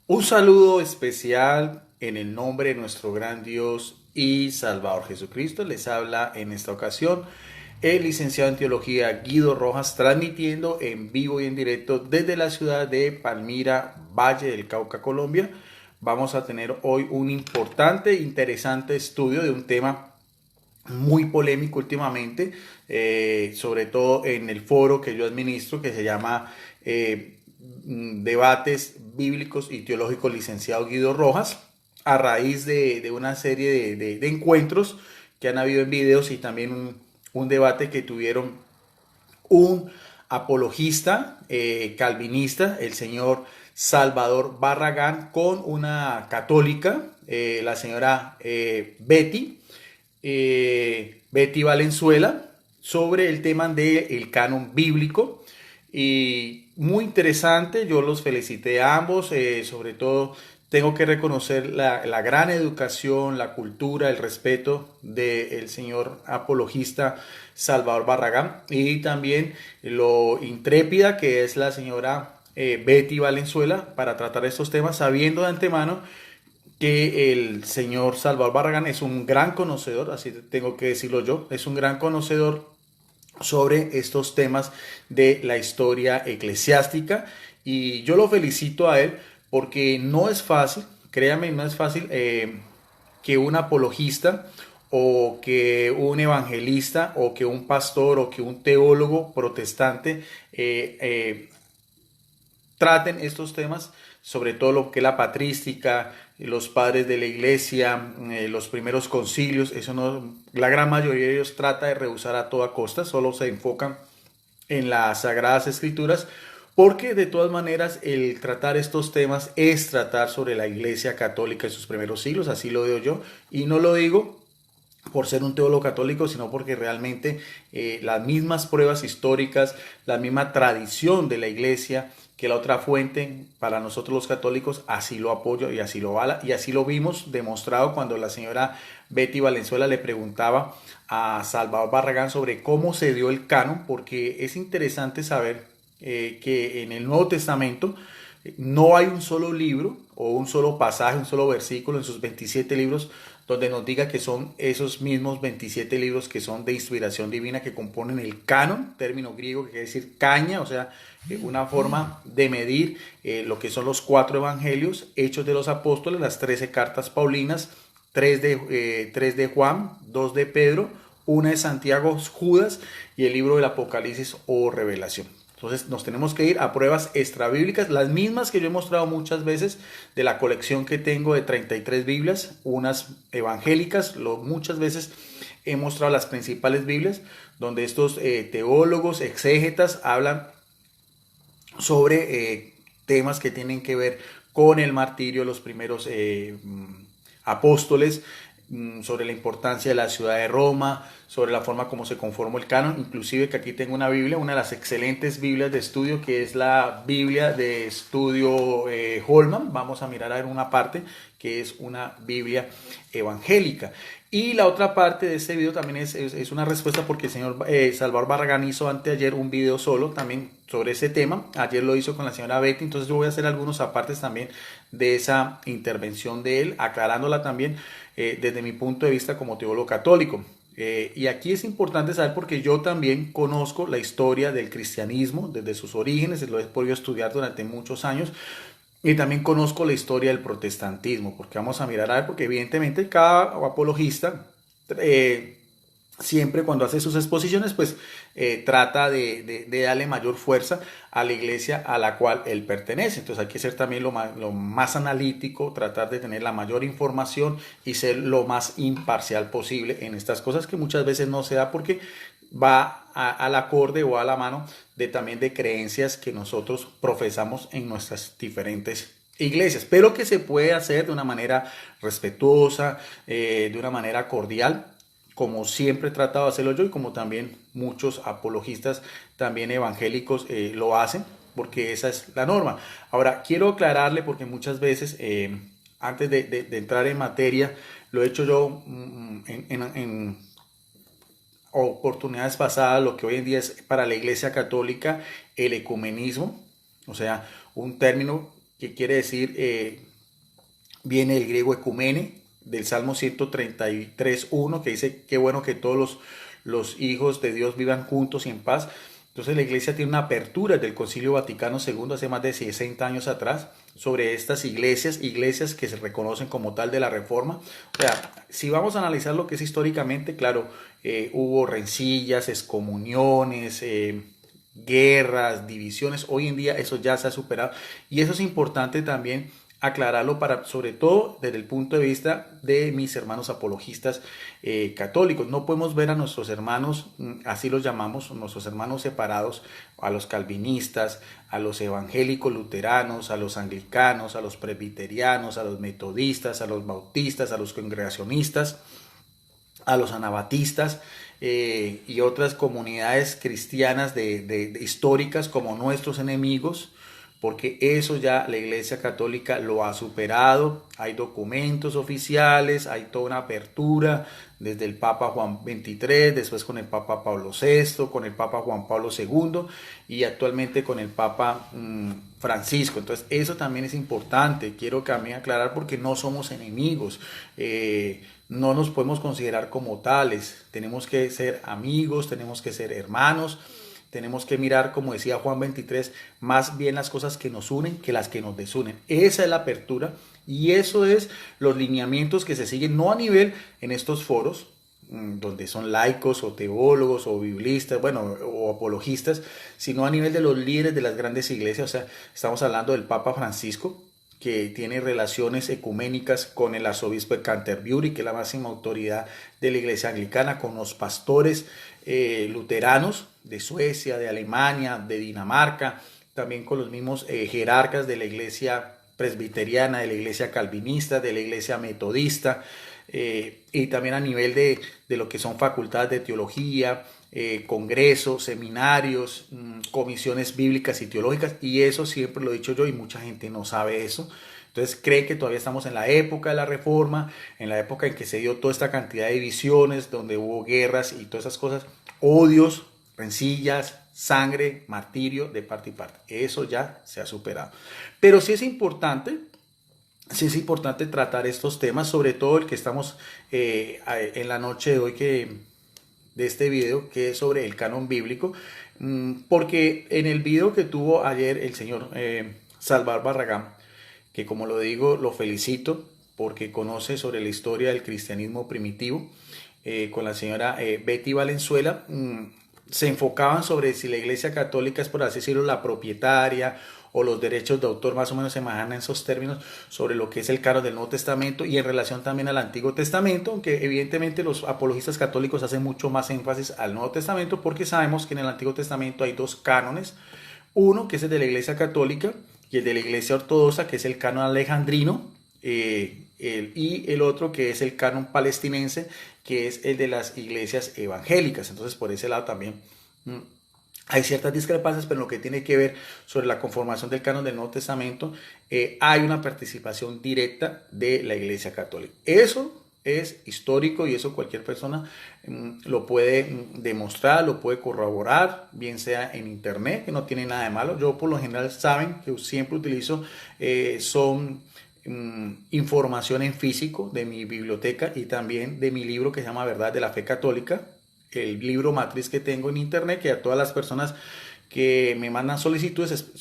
Un saludo especial en el nombre de nuestro gran Dios y Salvador Jesucristo. Les habla en esta ocasión el licenciado en teología Guido Rojas, transmitiendo en vivo y en directo desde la ciudad de Palmira, Valle del Cauca, Colombia. Vamos a tener hoy un importante, interesante estudio de un tema muy polémico últimamente, sobre todo en el foro que yo administro, que se llama Debates Bíblicos y Teológicos Licenciado Guido Rojas, a raíz de una serie de encuentros que han habido en videos y también un debate que tuvieron un apologista calvinista, el señor Salvador Barragán, con una católica, la señora Betty Valenzuela, sobre el tema del canon bíblico. Y muy interesante, yo los felicité a ambos, sobre todo tengo que reconocer la gran educación, la cultura, el respeto del señor apologista Salvador Barragán y también lo intrépida que es la señora Betty Valenzuela para tratar estos temas, sabiendo de antemano que el señor Salvador Barragán es un gran conocedor, así tengo que decirlo yo, es un gran conocedor sobre estos temas de la historia eclesiástica y yo lo felicito a él porque no es fácil, créame, no es fácil que un apologista o que un evangelista o que un pastor o que un teólogo protestante traten estos temas, sobre todo lo que es la patrística, los padres de la iglesia, los primeros concilios, eso no, la gran mayoría de ellos trata de rehusar a toda costa, solo se enfocan en las sagradas escrituras, porque de todas maneras el tratar estos temas es tratar sobre la iglesia católica en sus primeros siglos, así lo veo yo, y no lo digo por ser un teólogo católico, sino porque realmente las mismas pruebas históricas, la misma tradición de la iglesia, que la otra fuente para nosotros los católicos, así lo apoyo y así lo vala, y así lo vimos demostrado cuando la señora Betty Valenzuela le preguntaba a Salvador Barragán sobre cómo se dio el canon, porque es interesante saber que en el Nuevo Testamento no hay un solo libro o un solo pasaje, un solo versículo en sus 27 libros donde nos diga que son esos mismos 27 libros que son de inspiración divina que componen el canon, término griego que quiere decir caña, o sea, una forma de medir lo que son los 4 evangelios, Hechos de los Apóstoles, las 13 cartas paulinas, 3 de Juan, 2 de Pedro, una de Santiago, Judas y el libro del Apocalipsis o Revelación. Entonces nos tenemos que ir a pruebas extrabíblicas, las mismas que yo he mostrado muchas veces de la colección que tengo de 33 Biblias, unas evangélicas, muchas veces he mostrado las principales Biblias, donde estos teólogos, exégetas, hablan sobre temas que tienen que ver con el martirio de los primeros apóstoles, sobre la importancia de la ciudad de Roma, sobre la forma como se conformó el canon, inclusive que aquí tengo una Biblia, una de las excelentes Biblias de estudio, que es la Biblia de estudio Holman, vamos a mirar en una parte, que es una Biblia evangélica. Y la otra parte de este video también es una respuesta porque el señor Salvador Barragán hizo anteayer un video solo también sobre ese tema. Ayer lo hizo con la señora Betty, entonces yo voy a hacer algunos apartes también de esa intervención de él, aclarándola también desde mi punto de vista como teólogo católico. Y aquí es importante saber porque yo también conozco la historia del cristianismo desde sus orígenes, lo he podido estudiar durante muchos años, y también conozco la historia del protestantismo, porque vamos a mirar a ver, porque evidentemente cada apologista siempre cuando hace sus exposiciones, pues trata de darle mayor fuerza a la iglesia a la cual él pertenece. Entonces hay que ser también lo más analítico, tratar de tener la mayor información y ser lo más imparcial posible en estas cosas que muchas veces no se da porque va al acorde o a la mano de también de creencias que nosotros profesamos en nuestras diferentes iglesias, pero que se puede hacer de una manera respetuosa, de una manera cordial, como siempre he tratado de hacerlo yo y como también muchos apologistas también evangélicos lo hacen, porque esa es la norma. Ahora, quiero aclararle porque muchas veces, antes de entrar en materia, lo he hecho yo en oportunidades pasadas, lo que hoy en día es para la Iglesia Católica el ecumenismo, o sea, un término que quiere decir, viene del griego ecumene, del Salmo 133:1, que dice, qué bueno que todos los hijos de Dios vivan juntos y en paz. Entonces la iglesia tiene una apertura del Concilio Vaticano II hace más de 60 años atrás sobre estas iglesias que se reconocen como tal de la Reforma. O sea, si vamos a analizar lo que es históricamente, claro, hubo rencillas, excomuniones, guerras, divisiones. Hoy en día eso ya se ha superado y eso es importante también aclararlo para, sobre todo desde el punto de vista de mis hermanos apologistas católicos. No podemos ver a nuestros hermanos, así los llamamos, nuestros hermanos separados, a los calvinistas, a los evangélicos luteranos, a los anglicanos, a los presbiterianos, a los metodistas, a los bautistas, a los congregacionistas, a los anabatistas y otras comunidades cristianas históricas como nuestros enemigos, porque eso ya la Iglesia Católica lo ha superado. Hay documentos oficiales, hay toda una apertura desde el Papa Juan XXIII, después con el Papa Pablo VI, con el Papa Juan Pablo II y actualmente con el Papa Francisco. Entonces eso también es importante, quiero también aclarar, porque no somos enemigos, no nos podemos considerar como tales, tenemos que ser amigos, tenemos que ser hermanos. Tenemos que mirar, como decía Juan 23, más bien las cosas que nos unen que las que nos desunen. Esa es la apertura y eso es los lineamientos que se siguen, no a nivel en estos foros, donde son laicos o teólogos o biblistas, bueno, o apologistas, sino a nivel de los líderes de las grandes iglesias. O sea, estamos hablando del Papa Francisco, que tiene relaciones ecuménicas con el arzobispo de Canterbury, que es la máxima autoridad de la iglesia anglicana, con los pastores luteranos de Suecia, de Alemania, de Dinamarca, también con los mismos jerarcas de la iglesia presbiteriana, de la iglesia calvinista, de la iglesia metodista, y también a nivel de lo que son facultades de teología, congresos, seminarios, comisiones bíblicas y teológicas, y eso siempre lo he dicho yo y mucha gente no sabe eso. Entonces cree que todavía estamos en la época de la Reforma, en la época en que se dio toda esta cantidad de divisiones, donde hubo guerras y todas esas cosas, odios, rencillas, sangre, martirio de parte y parte. Eso ya se ha superado. Pero sí es importante tratar estos temas, sobre todo el que estamos en la noche de hoy, de este video, que es sobre el canon bíblico, porque en el video que tuvo ayer el señor Salvador Barragán, que como lo digo, lo felicito porque conoce sobre la historia del cristianismo primitivo, con la señora Betty Valenzuela, se enfocaban sobre si la Iglesia Católica es, por así decirlo, la propietaria o los derechos de autor, más o menos se manejan en esos términos, sobre lo que es el canon del Nuevo Testamento y en relación también al Antiguo Testamento, aunque evidentemente los apologistas católicos hacen mucho más énfasis al Nuevo Testamento, porque sabemos que en el Antiguo Testamento hay dos cánones, uno que es el de la Iglesia Católica y el de la Iglesia Ortodoxa, que es el canon alejandrino, y el otro que es el canon palestinense, que es el de las iglesias evangélicas. Entonces por ese lado también hay ciertas discrepancias, pero en lo que tiene que ver sobre la conformación del canon del Nuevo Testamento, hay una participación directa de la Iglesia Católica. Eso es histórico y eso cualquier persona lo puede demostrar, lo puede corroborar, bien sea en internet, que no tiene nada de malo. Yo por lo general saben que siempre utilizo información en físico de mi biblioteca y también de mi libro que se llama Verdad de la Fe Católica, el libro matriz que tengo en internet, que a todas las personas que me mandan solicitudes,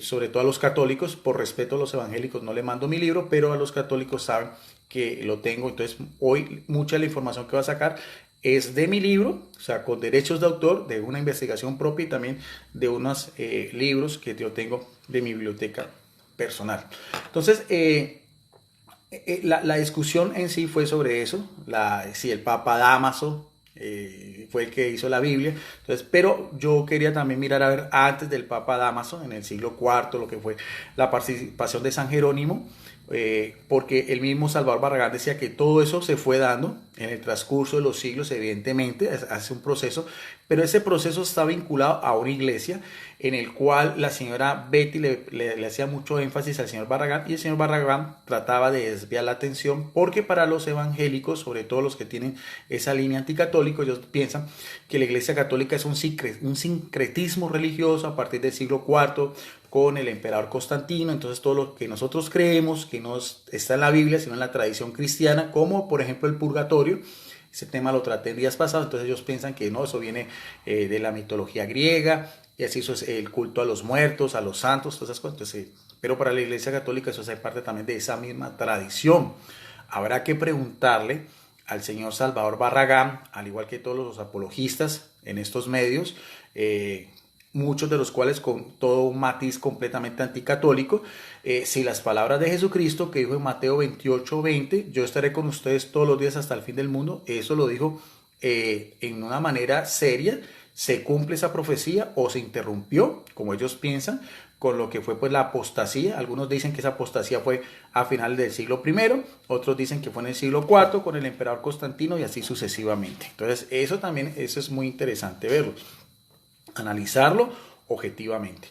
sobre todo a los católicos, por respeto a los evangélicos no le mando mi libro, pero a los católicos saben que lo tengo. Entonces hoy mucha de la información que voy a sacar es de mi libro, o sea, con derechos de autor, de una investigación propia y también de unos libros que yo tengo de mi biblioteca personal. Entonces, la discusión en sí fue sobre eso, si el Papa Dámaso fue el que hizo la Biblia. Entonces, pero yo quería también mirar a ver antes del Papa Dámaso, en el siglo IV, lo que fue la participación de San Jerónimo, porque el mismo Salvador Barragán decía que todo eso se fue dando en el transcurso de los siglos, evidentemente, hace un proceso, pero ese proceso está vinculado a una iglesia en el cual la señora Betty le hacía mucho énfasis al señor Barragán, y el señor Barragán trataba de desviar la atención, porque para los evangélicos, sobre todo los que tienen esa línea anticatólica, ellos piensan que la iglesia católica es un sincretismo religioso a partir del siglo IV, con el emperador Constantino. Entonces todo lo que nosotros creemos que no está en la Biblia, sino en la tradición cristiana, como por ejemplo el purgatorio, ese tema lo traté en días pasados, entonces ellos piensan que no, eso viene de la mitología griega, y así eso es el culto a los muertos, a los santos, todas esas cosas. Entonces, pero para la Iglesia Católica eso hace parte también de esa misma tradición. Habrá que preguntarle al señor Salvador Barragán, al igual que todos los apologistas en estos medios, muchos de los cuales con todo un matiz completamente anticatólico, si las palabras de Jesucristo que dijo en Mateo 28:20, yo estaré con ustedes todos los días hasta el fin del mundo, eso lo dijo en una manera seria, se cumple esa profecía o se interrumpió, como ellos piensan, con lo que fue pues la apostasía. Algunos dicen que esa apostasía fue a finales del siglo I, otros dicen que fue en el siglo IV con el emperador Constantino y así sucesivamente. Entonces eso también, eso es muy interesante verlo, analizarlo objetivamente.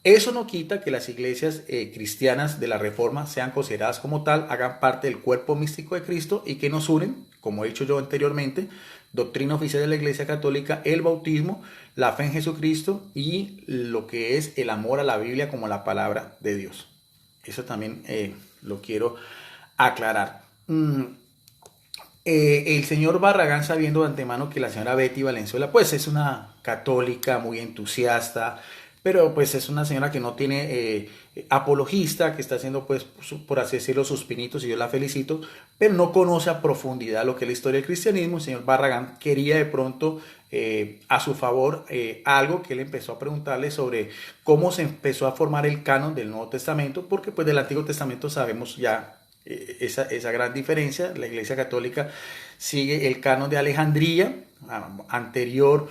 Eso no quita que las iglesias cristianas de la Reforma sean consideradas como tal, hagan parte del cuerpo místico de Cristo y que nos unen, como he dicho yo anteriormente, doctrina oficial de la Iglesia Católica, el bautismo, la fe en Jesucristo y lo que es el amor a la Biblia como la palabra de Dios. Eso también lo quiero aclarar. El señor Barragán, sabiendo de antemano que la señora Betty Valenzuela pues es una católica muy entusiasta, pero pues es una señora que no tiene apologista, que está haciendo pues por así decirlo sus pinitos y yo la felicito, pero no conoce a profundidad lo que es la historia del cristianismo. El señor Barragán quería de pronto a su favor algo que él empezó a preguntarle sobre cómo se empezó a formar el canon del Nuevo Testamento, porque pues del Antiguo Testamento sabemos ya esa gran diferencia. La Iglesia Católica sigue el canon de Alejandría, anterior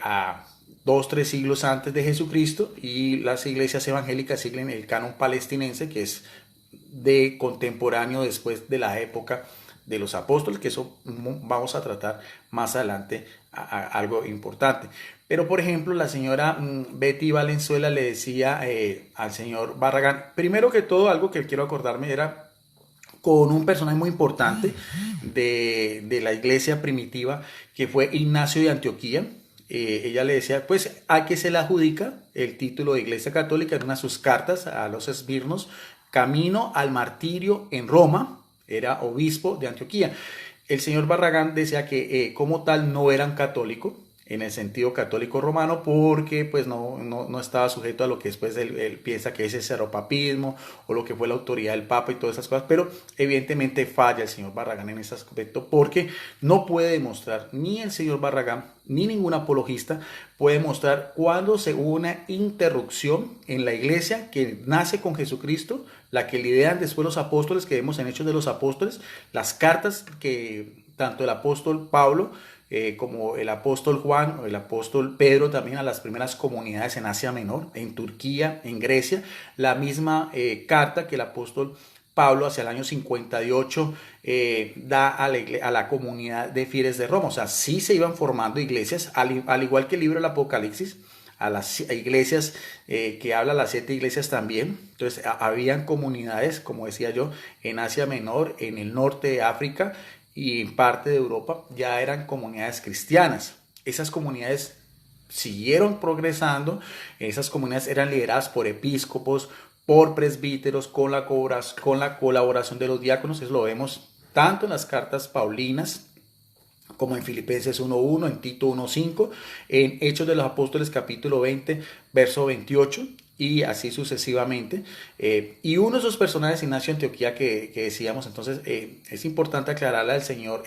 a 2-3 siglos antes de Jesucristo, y las iglesias evangélicas siguen el canon palestinense, que es de contemporáneo después de la época de los apóstoles, que eso vamos a tratar más adelante, algo importante. Pero por ejemplo la señora Betty Valenzuela le decía al señor Barragán, primero que todo, algo que quiero acordarme era con un personaje muy importante de la iglesia primitiva, que fue Ignacio de Antioquía. Ella le decía, pues a que se le adjudica el título de Iglesia Católica en una de sus cartas a los esbirnos, camino al martirio en Roma, era obispo de Antioquía. El señor Barragán decía que como tal no eran católicos, en el sentido católico romano, porque pues no estaba sujeto a lo que después él piensa que es el seropapismo o lo que fue la autoridad del Papa y todas esas cosas, pero evidentemente falla el señor Barragán en ese aspecto, porque no puede demostrar, ni el señor Barragán ni ningún apologista puede mostrar cuándo se hubo una interrupción en la iglesia que nace con Jesucristo, la que lideran después los apóstoles, que vemos en Hechos de los Apóstoles, las cartas que tanto el apóstol Pablo como el apóstol Juan o el apóstol Pedro también a las primeras comunidades en Asia Menor, en Turquía, en Grecia, la misma carta que el apóstol Pablo hacia el año 58 da a la comunidad de fieles de Roma. O sea, sí se iban formando iglesias, al igual que el libro del Apocalipsis, a las iglesias que habla las 7 iglesias también. Entonces habían comunidades, como decía yo, en Asia Menor, en el norte de África y en parte de Europa ya eran comunidades cristianas. Esas comunidades siguieron progresando, esas comunidades eran lideradas por episcopos, por presbíteros, con la colaboración de los diáconos. Eso lo vemos tanto en las cartas paulinas como en Filipenses 1.1, en Tito 1.5, en Hechos de los Apóstoles capítulo 20, verso 28, y así sucesivamente. Y uno de esos personajes, Ignacio de Antioquía, que decíamos, entonces es importante aclararle al señor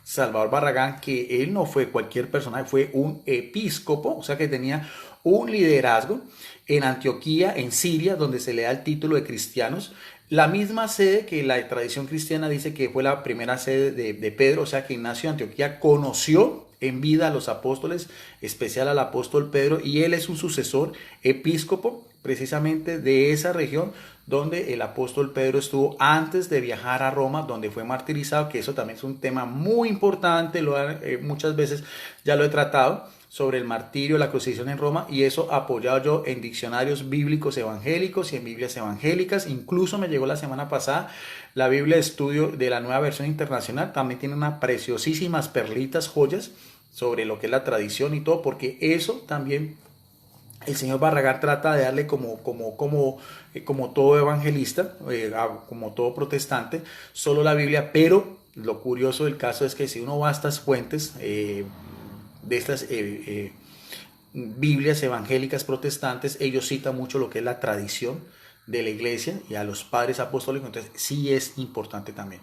Salvador Barragán que él no fue cualquier personaje, fue un episcopo, o sea que tenía un liderazgo en Antioquía, en Siria, donde se le da el título de cristianos. La misma sede que la tradición cristiana dice que fue la primera sede de Pedro, o sea que Ignacio de Antioquía conoció en vida a los apóstoles, especial al apóstol Pedro, y él es un sucesor episcopo precisamente de esa región donde el apóstol Pedro estuvo antes de viajar a Roma, donde fue martirizado, que eso también es un tema muy importante, muchas veces ya lo he tratado, sobre el martirio, la crucifixión en Roma, y eso apoyado yo en diccionarios bíblicos evangélicos y en Biblias evangélicas. Incluso me llegó la semana pasada la Biblia de estudio de la Nueva Versión Internacional, también tiene unas preciosísimas perlitas, joyas sobre lo que es la tradición y todo, porque eso también el señor Barragán trata de darle como todo evangelista, como todo protestante, solo la Biblia, pero lo curioso del caso es que si uno va a estas fuentes, de estas Biblias evangélicas protestantes, ellos citan mucho lo que es la tradición de la iglesia y a los padres apostólicos, entonces sí es importante también,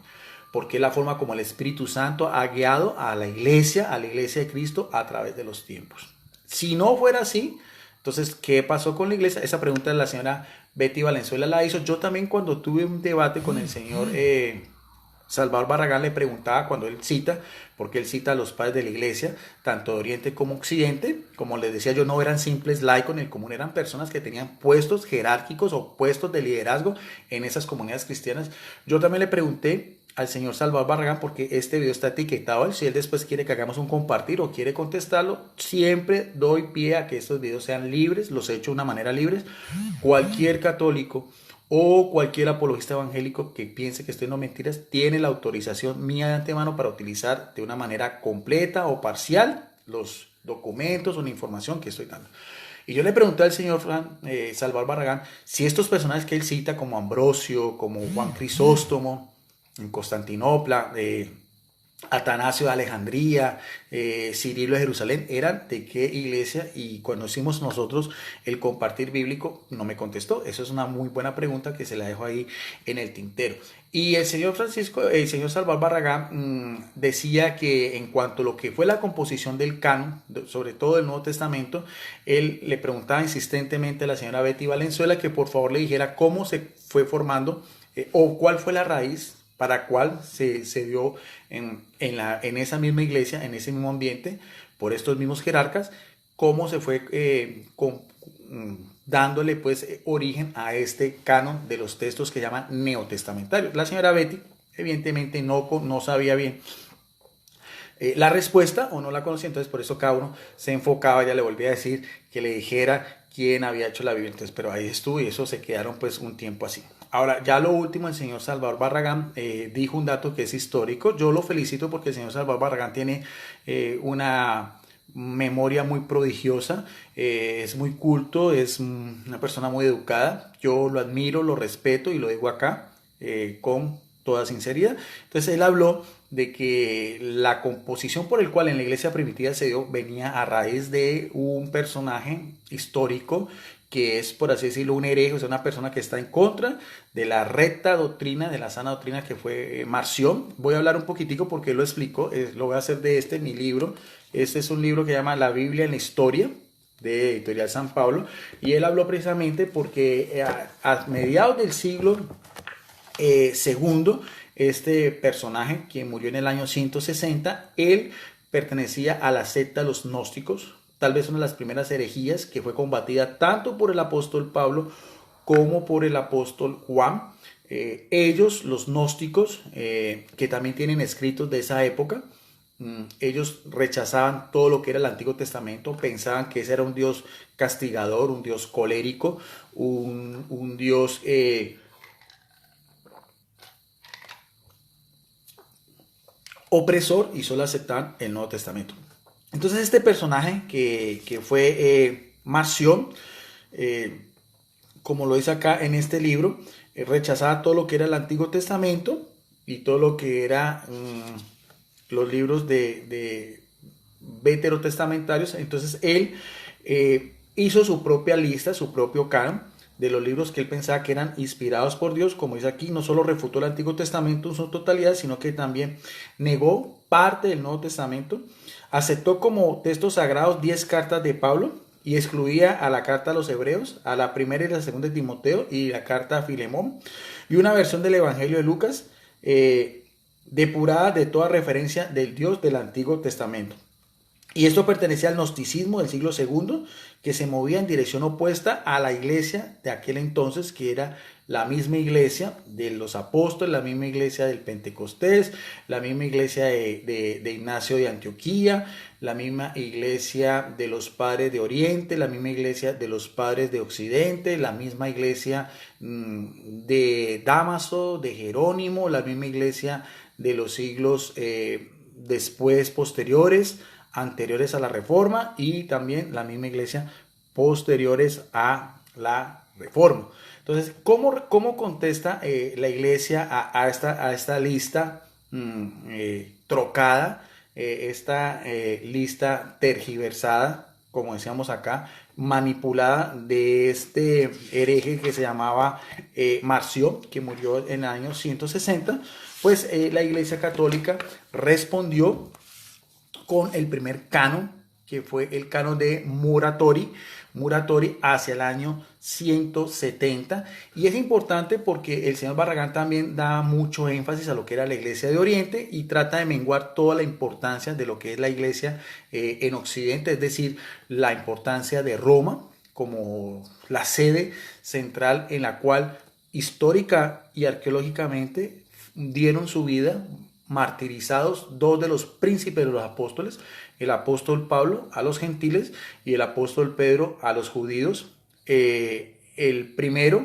porque es la forma como el Espíritu Santo ha guiado a la iglesia de Cristo a través de los tiempos. Si no fuera así, entonces, ¿qué pasó con la iglesia? Esa pregunta la señora Betty Valenzuela la hizo. Yo también cuando tuve un debate con el señor Salvador Barragán le preguntaba cuando él cita, porque él cita a los padres de la iglesia, tanto de Oriente como Occidente, como les decía yo, no eran simples laicos en el común, eran personas que tenían puestos jerárquicos o puestos de liderazgo en esas comunidades cristianas. Yo también le pregunté al señor Salvador Barragán, porque este video está etiquetado, si él después quiere que hagamos un compartir o quiere contestarlo, siempre doy pie a que estos videos sean libres, los he hecho de una manera libre. Cualquier católico o cualquier apologista evangélico que piense que estoy no mentiras, tiene la autorización mía de antemano para utilizar de una manera completa o parcial los documentos o la información que estoy dando. Y yo le pregunté al señor Salvador Barragán si estos personajes que él cita, como Ambrosio, como Juan Crisóstomo, en Constantinopla, Atanasio de Alejandría, Cirilo de Jerusalén, eran de qué iglesia, y cuando hicimos nosotros el compartir bíblico no me contestó. Eso es una muy buena pregunta que se la dejo ahí en el tintero. Y el señor Salvador Barragán decía que en cuanto a lo que fue la composición del canon, sobre todo del Nuevo Testamento, él le preguntaba insistentemente a la señora Betty Valenzuela que por favor le dijera cómo se fue formando o cuál fue la raíz para cual se dio en esa misma iglesia, en ese mismo ambiente, por estos mismos jerarcas, cómo se fue dándole pues origen a este canon de los textos que llaman neotestamentarios. La señora Betty evidentemente no sabía bien la respuesta o no la conocía, entonces por eso cada uno se enfocaba. Ya le volví a decir que le dijera quién había hecho la Biblia, entonces, pero ahí estuvo y eso se quedaron pues un tiempo así. Ahora, ya lo último, el señor Salvador Barragán dijo un dato que es histórico. Yo lo felicito porque el señor Salvador Barragán tiene una memoria muy prodigiosa, es muy culto, es una persona muy educada. Yo lo admiro, lo respeto y lo digo acá con toda sinceridad. Entonces él habló de que la composición por el cual en la iglesia primitiva se dio venía a raíz de un personaje histórico que es, por así decirlo, un hereje, o sea, una persona que está en contra de la recta doctrina, de la sana doctrina, que fue Marción. Voy a hablar un poquitico porque él lo explico, lo voy a hacer de mi libro. Este es un libro que se llama La Biblia en la Historia, de Editorial San Pablo, y él habló precisamente porque a mediados del siglo segundo, este personaje, quien murió en el año 160, él pertenecía a la secta de los gnósticos, tal vez una de las primeras herejías que fue combatida tanto por el apóstol Pablo como por el apóstol Juan. Ellos, los gnósticos, que también tienen escritos de esa época, ellos rechazaban todo lo que era el Antiguo Testamento, pensaban que ese era un Dios castigador, un Dios colérico, un Dios opresor, y solo aceptaban el Nuevo Testamento. Entonces este personaje que fue Marción, como lo dice acá en este libro, rechazaba todo lo que era el Antiguo Testamento y todo lo que era los libros de veterotestamentarios. Entonces él hizo su propia lista, su propio canon de los libros que él pensaba que eran inspirados por Dios. Como dice aquí, no solo refutó el Antiguo Testamento en su totalidad, sino que también negó parte del Nuevo Testamento. Aceptó como textos sagrados 10 cartas de Pablo y excluía a la carta a los Hebreos, a la primera y la segunda de Timoteo y la carta a Filemón, y una versión del Evangelio de Lucas depurada de toda referencia del Dios del Antiguo Testamento. Y esto pertenecía al gnosticismo del siglo II, que se movía en dirección opuesta a la iglesia de aquel entonces, que era la misma iglesia de los apóstoles, la misma iglesia del Pentecostés, la misma iglesia de Ignacio de Antioquía, la misma iglesia de los padres de Oriente, la misma iglesia de los padres de Occidente, la misma iglesia de Dámaso, de Jerónimo, la misma iglesia de los siglos después posteriores, anteriores a la Reforma, y también la misma iglesia posteriores a la Reforma. Entonces, ¿cómo contesta la iglesia a esta lista trocada, esta lista tergiversada, como decíamos acá, manipulada de este hereje que se llamaba Marción, que murió en el año 160? Pues la iglesia católica respondió con el primer canon, que fue el canon de Muratori hacia el año 170. Y es importante porque el señor Barragán también da mucho énfasis a lo que era la iglesia de Oriente y trata de menguar toda la importancia de lo que es la iglesia en Occidente, es decir, la importancia de Roma como la sede central en la cual histórica y arqueológicamente dieron su vida martirizados dos de los príncipes de los apóstoles, el apóstol Pablo a los gentiles y el apóstol Pedro a los judíos. El primero,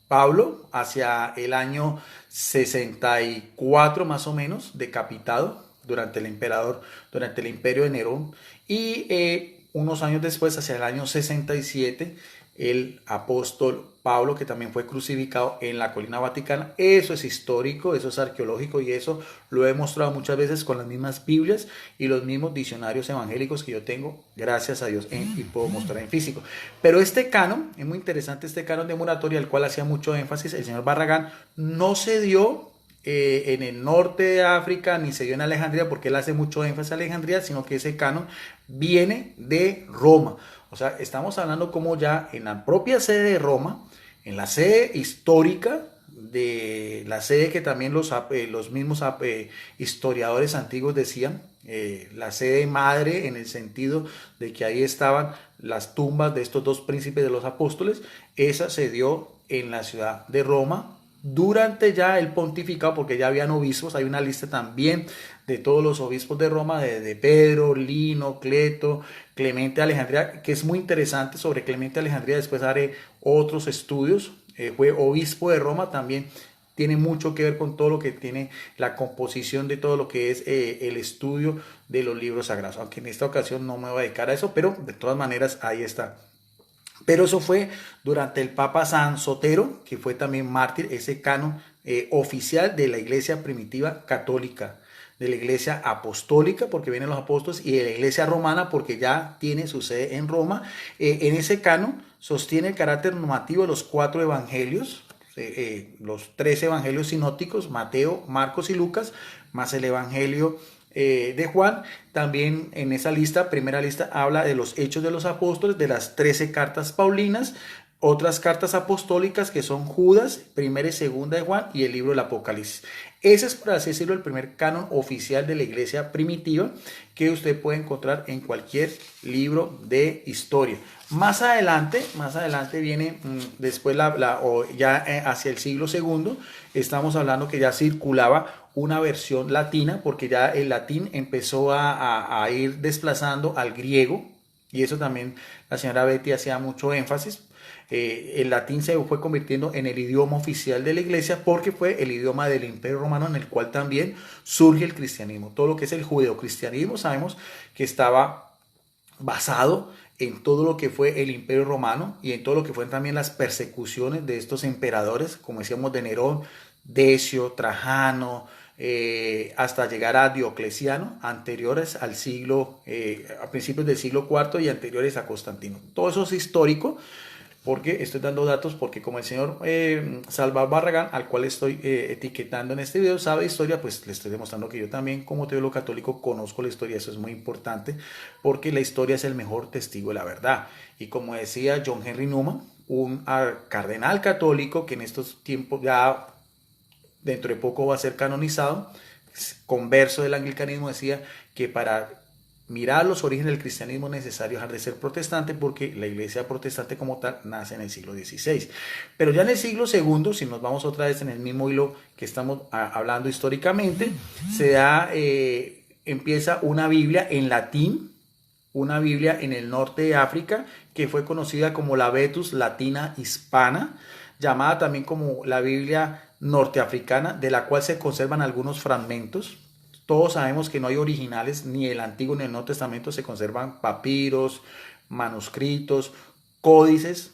Pablo, hacia el año 64 más o menos, decapitado durante el imperio de Nerón, y unos años después, hacia el año 67, el apóstol Pablo, que también fue crucificado en la colina vaticana. Eso es histórico, eso es arqueológico, y eso lo he mostrado muchas veces con las mismas Biblias y los mismos diccionarios evangélicos que yo tengo, gracias a Dios, y puedo mostrar en físico. Pero este canon, es muy interesante, este canon de Muratori, al cual hacía mucho énfasis el señor Barragán, no se dio en el norte de África, ni se dio en Alejandría, porque él hace mucho énfasis a Alejandría, sino que ese canon viene de Roma. O sea, estamos hablando como ya en la propia sede de Roma, en la sede histórica, de la sede que también los mismos historiadores antiguos decían, la sede madre, en el sentido de que ahí estaban las tumbas de estos dos príncipes de los apóstoles. Esa se dio en la ciudad de Roma durante ya el pontificado, porque ya habían obispos. Hay una lista también de todos los obispos de Roma, de Pedro, Lino, Cleto, Clemente de Alejandría, que es muy interesante. Sobre Clemente de Alejandría después haré otros estudios. Fue obispo de Roma, también tiene mucho que ver con todo lo que tiene la composición de todo lo que es el estudio de los libros sagrados, aunque en esta ocasión no me voy a dedicar a eso, pero de todas maneras ahí está. Pero eso fue durante el Papa San Sotero, que fue también mártir, ese canon oficial de la iglesia primitiva católica, de la iglesia apostólica, porque vienen los apóstoles, y de la iglesia romana, porque ya tiene su sede en Roma. En ese canon sostiene el carácter normativo de los 4 evangelios, los 3 evangelios sinópticos, Mateo, Marcos y Lucas, más el evangelio de Juan. También en esa lista, primera lista, habla de los hechos de los apóstoles, de las 13 cartas paulinas, otras cartas apostólicas que son Judas, primera y segunda de Juan, y el libro del Apocalipsis. Ese es, por así decirlo, el primer canon oficial de la iglesia primitiva que usted puede encontrar en cualquier libro de historia. Más adelante viene después ya hacia el siglo II, estamos hablando que ya circulaba una versión latina, porque ya el latín empezó a ir desplazando al griego, y eso también la señora Betty hacía mucho énfasis. El latín se fue convirtiendo en el idioma oficial de la iglesia, porque fue el idioma del Imperio Romano, en el cual también surge el cristianismo. Todo lo que es el judeocristianismo sabemos que estaba basado en todo lo que fue el Imperio Romano y en todo lo que fueron también las persecuciones de estos emperadores, como decíamos, de Nerón, Decio, Trajano, hasta llegar a Diocleciano, anteriores al siglo, a principios del siglo IV y anteriores a Constantino. Todo eso es histórico, porque estoy dando datos, porque como el señor Salvador Barragán, al cual estoy etiquetando en este video, sabe historia, pues le estoy demostrando que yo también, como teólogo católico, conozco la historia. Eso es muy importante, porque la historia es el mejor testigo de la verdad. Y como decía John Henry Newman, un cardenal católico que en estos tiempos ya dentro de poco va a ser canonizado, converso del anglicanismo, decía que para mirar los orígenes del cristianismo es necesario dejar de ser protestante, porque la iglesia protestante como tal nace en el siglo XVI. Pero ya en el siglo II, si nos vamos otra vez en el mismo hilo que estamos hablando históricamente, empieza una Biblia en latín, una Biblia en el norte de África, que fue conocida como la Vetus Latina Hispana, llamada también como la Biblia norteafricana, de la cual se conservan algunos fragmentos. todos sabemos que no hay originales, ni el Antiguo ni el Nuevo Testamento, se conservan papiros, manuscritos, códices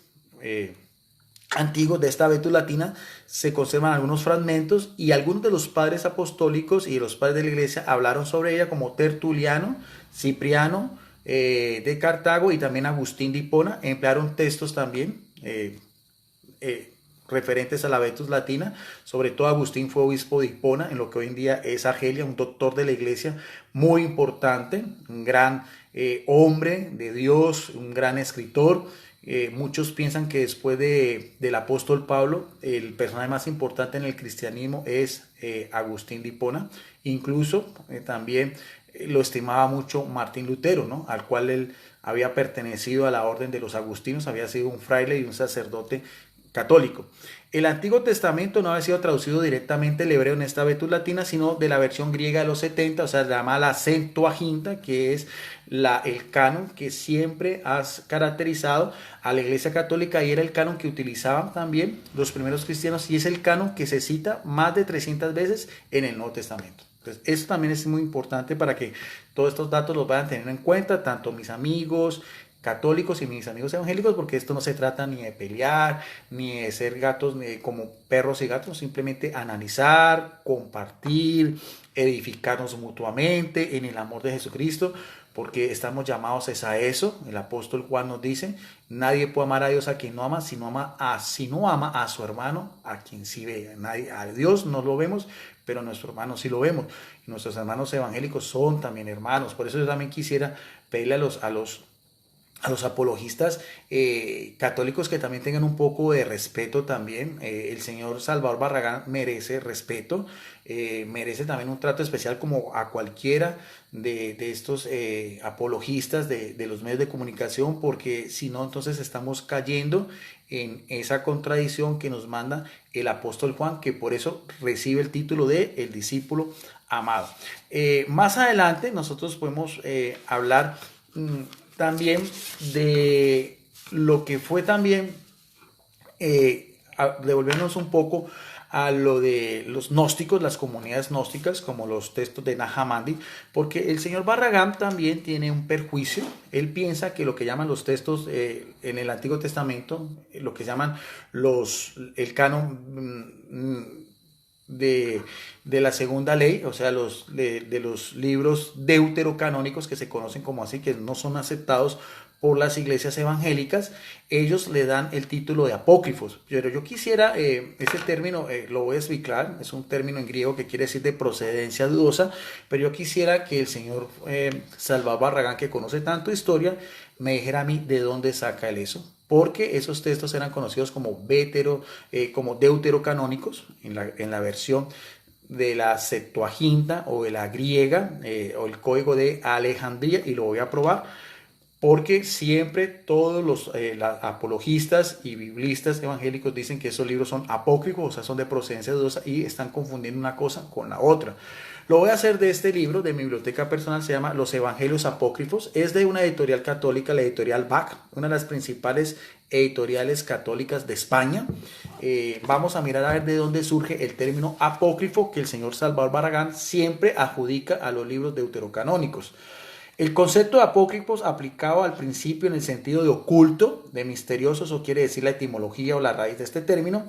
antiguos de esta Vetus Latina, se conservan algunos fragmentos y algunos de los padres apostólicos y de los padres de la iglesia hablaron sobre ella, como Tertuliano, Cipriano de Cartago y también Agustín de Hipona, emplearon textos también referentes a la Vetus Latina. Sobre todo Agustín fue obispo de Hipona, en lo que hoy en día es Argelia, un doctor de la iglesia muy importante, un gran hombre de Dios, un gran escritor. Muchos piensan que después del apóstol Pablo, el personaje más importante en el cristianismo es Agustín de Hipona. Incluso también lo estimaba mucho Martín Lutero, ¿no? Al cual él había pertenecido a la orden de los agustinos, había sido un fraile y un sacerdote católico. El Antiguo Testamento no había sido traducido directamente del hebreo en esta Vetus Latina, sino de la versión griega de los 70, o sea, la llamada Septuaginta, que es el canon que siempre ha caracterizado a la Iglesia Católica y era el canon que utilizaban también los primeros cristianos y es el canon que se cita más de 300 veces en el Nuevo Testamento. Entonces, eso también es muy importante para que todos estos datos los vayan teniendo en cuenta, tanto mis amigos católicos y mis amigos evangélicos, porque esto no se trata ni de pelear, ni de ser gatos ni como perros y gatos, simplemente analizar, compartir, edificarnos mutuamente en el amor de Jesucristo, porque estamos llamados a eso. El apóstol Juan nos dice, nadie puede amar a Dios a quien no ama, si no ama a su hermano, a quien sí ve. A Dios no lo vemos, pero a nuestro hermano sí lo vemos. Y nuestros hermanos evangélicos son también hermanos. Por eso yo también quisiera pedirle a los apologistas católicos que también tengan un poco de respeto también. El señor Salvador Barragán merece respeto, merece también un trato especial como a cualquiera de estos apologistas de los medios de comunicación, porque si no, entonces estamos cayendo en esa contradicción que nos manda el apóstol Juan, que por eso recibe el título de el discípulo amado. Más adelante nosotros podemos hablar también de lo que fue también, devolvernos un poco a lo de los gnósticos, las comunidades gnósticas, como los textos de Nag Hammadi, porque el señor Barragán también tiene un perjuicio. Él piensa que lo que llaman los textos en el Antiguo Testamento, lo que llaman el canon de la segunda ley, o sea, de los libros deuterocanónicos que se conocen como así, que no son aceptados por las iglesias evangélicas, ellos le dan el título de apócrifos. Pero yo quisiera, ese término lo voy a explicar, es un término en griego que quiere decir de procedencia dudosa, pero yo quisiera que el señor Salvador Barragán, que conoce tanto historia, me dijera a mí de dónde saca él eso, porque esos textos eran conocidos como deuterocanónicos en la versión de la Septuaginta o de la griega o el código de Alejandría, y lo voy a probar porque siempre todos los apologistas y biblistas evangélicos dicen que esos libros son apócrifos, o sea, son de procedencia dudosa y están confundiendo una cosa con la otra. Lo voy a hacer de este libro, de mi biblioteca personal, se llama Los Evangelios Apócrifos. Es de una editorial católica, la editorial BAC, una de las principales editoriales católicas de España. Vamos a mirar a ver de dónde surge el término apócrifo que el señor Salvador Barragán siempre adjudica a los libros deuterocanónicos. El concepto de apócrifos aplicado al principio en el sentido de oculto, de misterioso, eso quiere decir la etimología o la raíz de este término.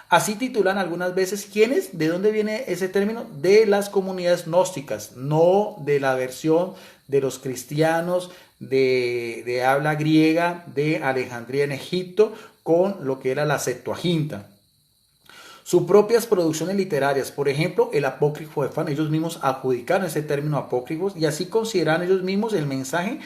Así titulan algunas veces. ¿Quiénes? ¿De dónde viene ese término? De las comunidades gnósticas, no de la versión de los cristianos de habla griega de Alejandría en Egipto con lo que era la Septuaginta. Sus propias producciones literarias, por ejemplo, el apócrifo de Juan, ellos mismos adjudicaron ese término apócrifos y así consideran ellos mismos el mensaje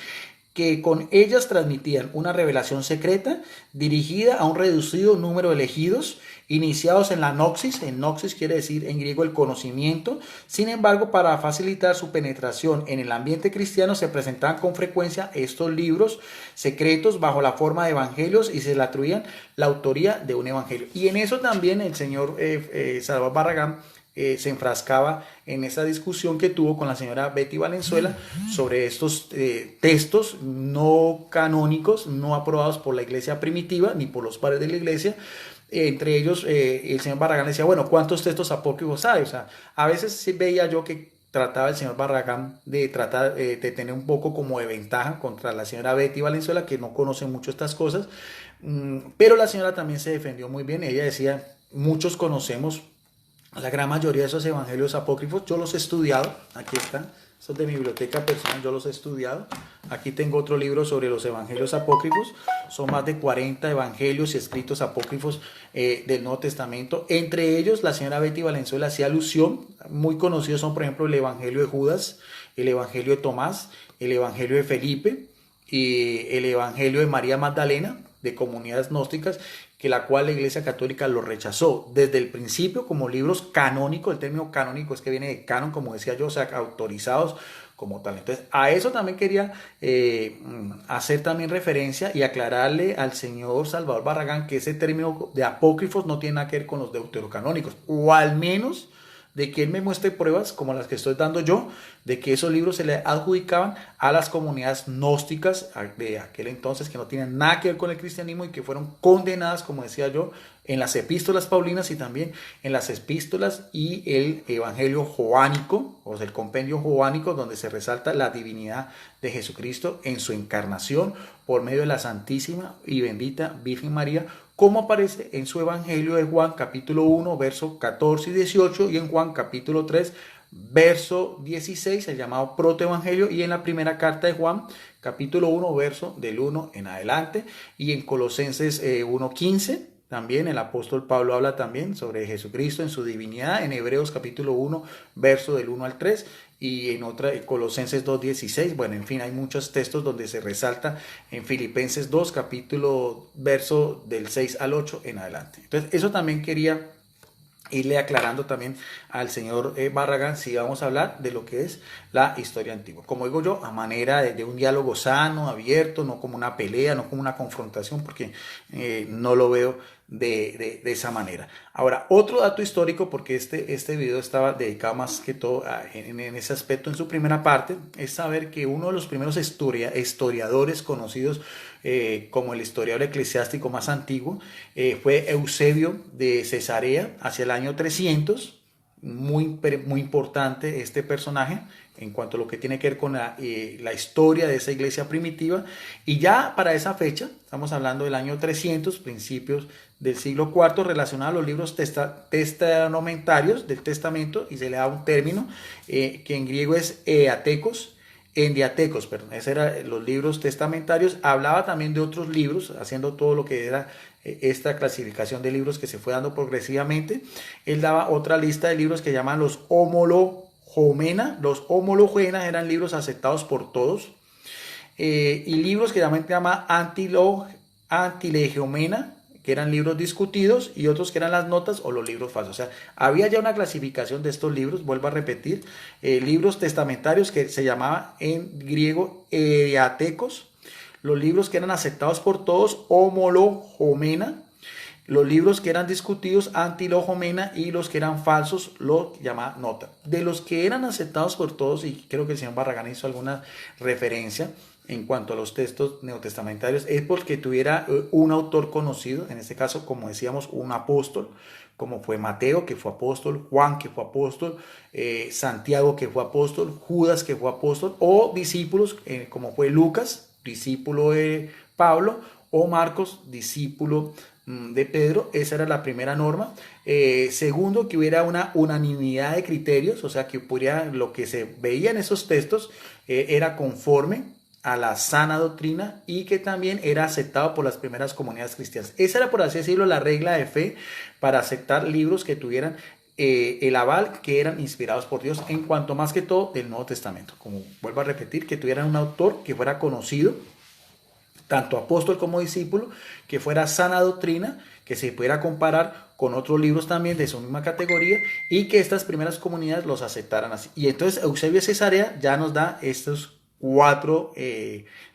que con ellas transmitían una revelación secreta dirigida a un reducido número de elegidos, iniciados en la noxis. En noxis quiere decir en griego el conocimiento. Sin embargo, para facilitar su penetración en el ambiente cristiano, se presentaban con frecuencia estos libros secretos bajo la forma de evangelios y se le atribuían la autoría de un evangelio. Y en eso también el señor Salvador Barragán se enfrascaba en esa discusión que tuvo con la señora Betty Valenzuela sobre estos textos no canónicos, no aprobados por la iglesia primitiva ni por los padres de la iglesia. Entre ellos, el señor Barragán decía, bueno, ¿cuántos textos apócrifos hay? O sea, a veces sí veía yo que trataba el señor Barragán de tratar de tener un poco como de ventaja contra la señora Betty Valenzuela, que no conoce mucho estas cosas, pero la señora también se defendió muy bien. Ella decía, muchos conocemos la gran mayoría de esos evangelios apócrifos, yo los he estudiado, aquí están, estos de mi biblioteca personal, yo los he estudiado. Aquí tengo otro libro sobre los evangelios apócrifos, son más de 40 evangelios y escritos apócrifos del Nuevo Testamento. Entre ellos, la señora Betty Valenzuela hacía alusión, muy conocidos son por ejemplo el evangelio de Judas, el evangelio de Tomás, el evangelio de Felipe y el evangelio de María Magdalena, de comunidades gnósticas, que la cual la Iglesia Católica lo rechazó desde el principio como libros canónicos. El término canónico es que viene de canon, como decía yo, o sea, autorizados como tal. Entonces, a eso también quería hacer también referencia y aclararle al señor Salvador Barragán que ese término de apócrifos no tiene nada que ver con los deuterocanónicos, o al menos de que él me muestre pruebas como las que estoy dando yo, de que esos libros se le adjudicaban a las comunidades gnósticas de aquel entonces, que no tienen nada que ver con el cristianismo y que fueron condenadas, como decía yo, en las epístolas paulinas y también en las epístolas y el evangelio joánico, o sea, el compendio joánico, donde se resalta la divinidad de Jesucristo en su encarnación por medio de la Santísima y bendita Virgen María, como aparece en su evangelio de Juan capítulo 1, verso 14 y 18, y en Juan capítulo 3, verso 16, el llamado protoevangelio, y en la primera carta de Juan capítulo 1, verso del 1 en adelante, y en Colosenses 1:15. También el apóstol Pablo habla también sobre Jesucristo en su divinidad, en Hebreos capítulo 1, verso del 1 al 3, y en otra, Colosenses 2:16. Bueno, en fin, hay muchos textos donde se resalta en Filipenses 2, capítulo, verso del 6 al 8 en adelante. Entonces, eso también quería irle aclarando también al señor Barragán, si vamos a hablar de lo que es la historia antigua. Como digo yo, a manera de un diálogo sano, abierto, no como una pelea, no como una confrontación, porque no lo veo de esa manera. Ahora, otro dato histórico, porque este video estaba dedicado más que todo en ese aspecto en su primera parte, es saber que uno de los primeros historiadores conocidos como el historiador eclesiástico más antiguo, fue Eusebio de Cesarea hacia el año 300, muy importante este personaje en cuanto a lo que tiene que ver con la historia de esa iglesia primitiva, y ya para esa fecha, estamos hablando del año 300, principios del siglo IV, relacionado a los libros testamentarios del Testamento, y se le da un término que en griego es endiatecos, perdón, esos eran los libros testamentarios. Hablaba también de otros libros, haciendo todo lo que era esta clasificación de libros que se fue dando progresivamente. Él daba otra lista de libros que llaman los homologomena. Los homologena eran libros aceptados por todos, y libros que llama antilegomena, que eran libros discutidos, y otros que eran las notas o los libros falsos. O sea, había ya una clasificación de estos libros, vuelvo a repetir, libros testamentarios que se llamaba en griego ediatecos, los libros que eran aceptados por todos, homologomena, los libros que eran discutidos, antilogomena, y los que eran falsos, lo llamaba nota. De los que eran aceptados por todos, y creo que el señor Barragán hizo alguna referencia en cuanto a los textos neotestamentarios, es porque tuviera un autor conocido, en este caso, como decíamos, un apóstol, como fue Mateo, que fue apóstol, Juan, que fue apóstol, Santiago, que fue apóstol, Judas, que fue apóstol, o discípulos, como fue Lucas, discípulo de Pablo, o Marcos, discípulo de Pedro. Esa era la primera norma. Segundo, que hubiera una unanimidad de criterios, o sea, que pudiera, lo que se veía en esos textos era conforme a la sana doctrina, y que también era aceptado por las primeras comunidades cristianas. Esa era, por así decirlo, la regla de fe para aceptar libros que tuvieran el aval, que eran inspirados por Dios, en cuanto más que todo del Nuevo Testamento. Como vuelvo a repetir, que tuvieran un autor que fuera conocido, tanto apóstol como discípulo, que fuera sana doctrina, que se pudiera comparar con otros libros también de su misma categoría, y que estas primeras comunidades los aceptaran así. Y entonces Eusebio de Cesarea ya nos da estos 4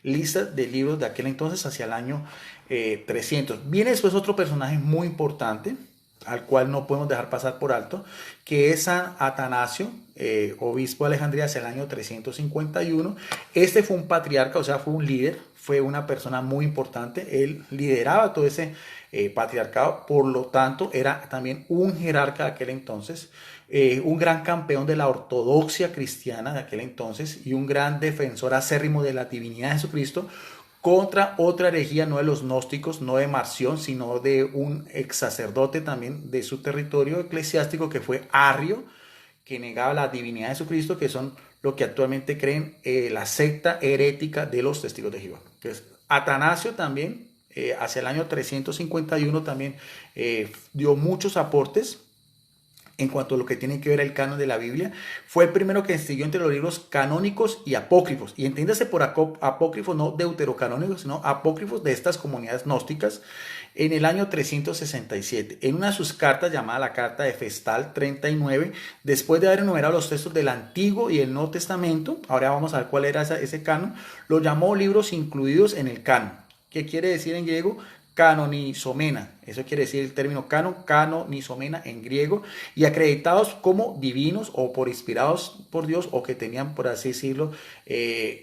listas de libros de aquel entonces hacia el año 300. Viene después otro personaje muy importante, al cual no podemos dejar pasar por alto, que es San Atanasio, obispo de Alejandría, hacia el año 351. Este fue un patriarca, o sea, fue un líder, fue una persona muy importante. Él lideraba todo ese patriarcado, por lo tanto era también un jerarca de aquel entonces. un gran campeón de la ortodoxia cristiana de aquel entonces y un gran defensor acérrimo de la divinidad de Jesucristo, contra otra herejía, no de los gnósticos, no de Marción, sino de un ex sacerdote también de su territorio eclesiástico que fue Arrio, que negaba la divinidad de Jesucristo, que son lo que actualmente creen la secta herética de los testigos de Jehová. Entonces, Atanasio también, hacia el año 351 también dio muchos aportes en cuanto a lo que tiene que ver el canon de la Biblia. Fue el primero que distinguió entre los libros canónicos y apócrifos. Y entiéndase por apócrifos no deuterocanónicos, sino apócrifos de estas comunidades gnósticas, en el año 367. En una de sus cartas, llamada la Carta de Festal 39, después de haber enumerado los textos del Antiguo y el Nuevo Testamento, ahora vamos a ver cuál era ese canon, lo llamó libros incluidos en el canon. ¿Qué quiere decir en griego? Canonizomena, eso quiere decir el término canon, canonizomena en griego, y acreditados como divinos o por inspirados por Dios, o que tenían, por así decirlo,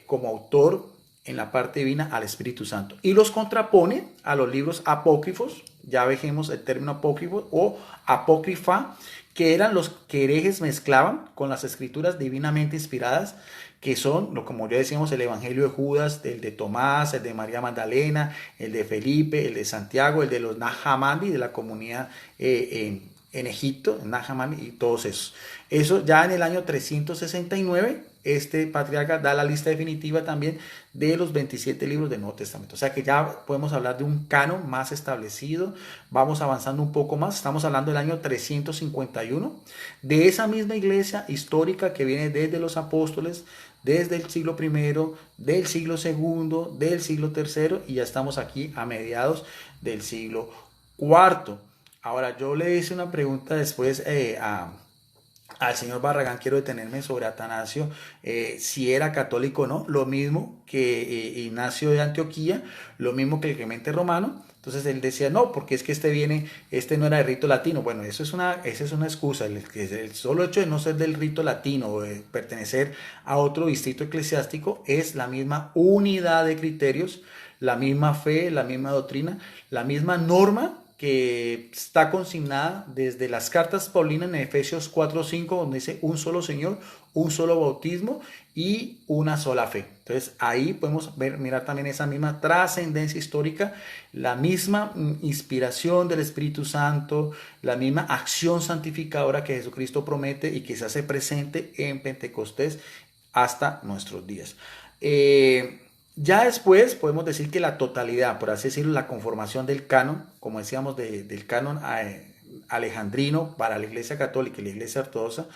como autor en la parte divina al Espíritu Santo. Y los contrapone a los libros apócrifos, ya vejemos el término apócrifo o apócrifa, que eran los que herejes mezclaban con las escrituras divinamente inspiradas, que son, como ya decíamos, el Evangelio de Judas, el de Tomás, el de María Magdalena, el de Felipe, el de Santiago, el de los Nag Hammadi, de la comunidad en Egipto, Nag Hammadi y todos esos. Eso ya en el año 369, este patriarca da la lista definitiva también de los 27 libros del Nuevo Testamento. O sea que ya podemos hablar de un canon más establecido. Vamos avanzando un poco más. Estamos hablando del año 351, de esa misma iglesia histórica que viene desde los apóstoles, desde el siglo I, del siglo II, del siglo III, y ya estamos aquí a mediados del siglo IV. Ahora, yo le hice una pregunta después al señor Barragán, quiero detenerme sobre Atanasio, si era católico o no, lo mismo que Ignacio de Antioquía, lo mismo que el Clemente Romano. Entonces él decía, no, porque es que este no era de rito latino. Bueno, esa es una excusa. El solo hecho de no ser del rito latino o de pertenecer a otro distrito eclesiástico es la misma unidad de criterios, la misma fe, la misma doctrina, la misma norma que está consignada desde las cartas paulinas en Efesios 4:5, donde dice un solo Señor, un solo bautismo y una sola fe. Entonces ahí podemos mirar también esa misma trascendencia histórica, la misma inspiración del Espíritu Santo, la misma acción santificadora que Jesucristo promete y que se hace presente en Pentecostés hasta nuestros días. Ya después podemos decir que la totalidad, por así decirlo, la conformación del canon, como decíamos, del canon alejandrino para la Iglesia Católica y la Iglesia Ortodoxa,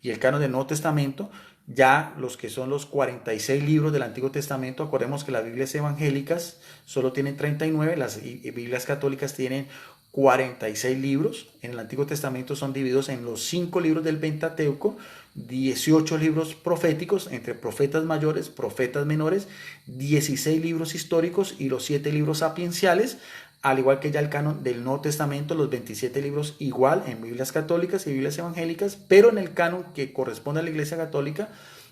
y el canon del Nuevo Testamento, ya los que son los 46 libros del Antiguo Testamento. Acordemos que las Biblias evangélicas solo tienen 39, las Biblias católicas tienen 46 libros. En el Antiguo Testamento son divididos en los 5 libros del Pentateuco, 18 libros proféticos, entre profetas mayores, profetas menores, 16 libros históricos y los 7 libros sapienciales, al igual que ya el canon del Nuevo Testamento, los 27 libros igual en Biblias católicas y Biblias evangélicas, pero en el canon que corresponde a la Iglesia Católica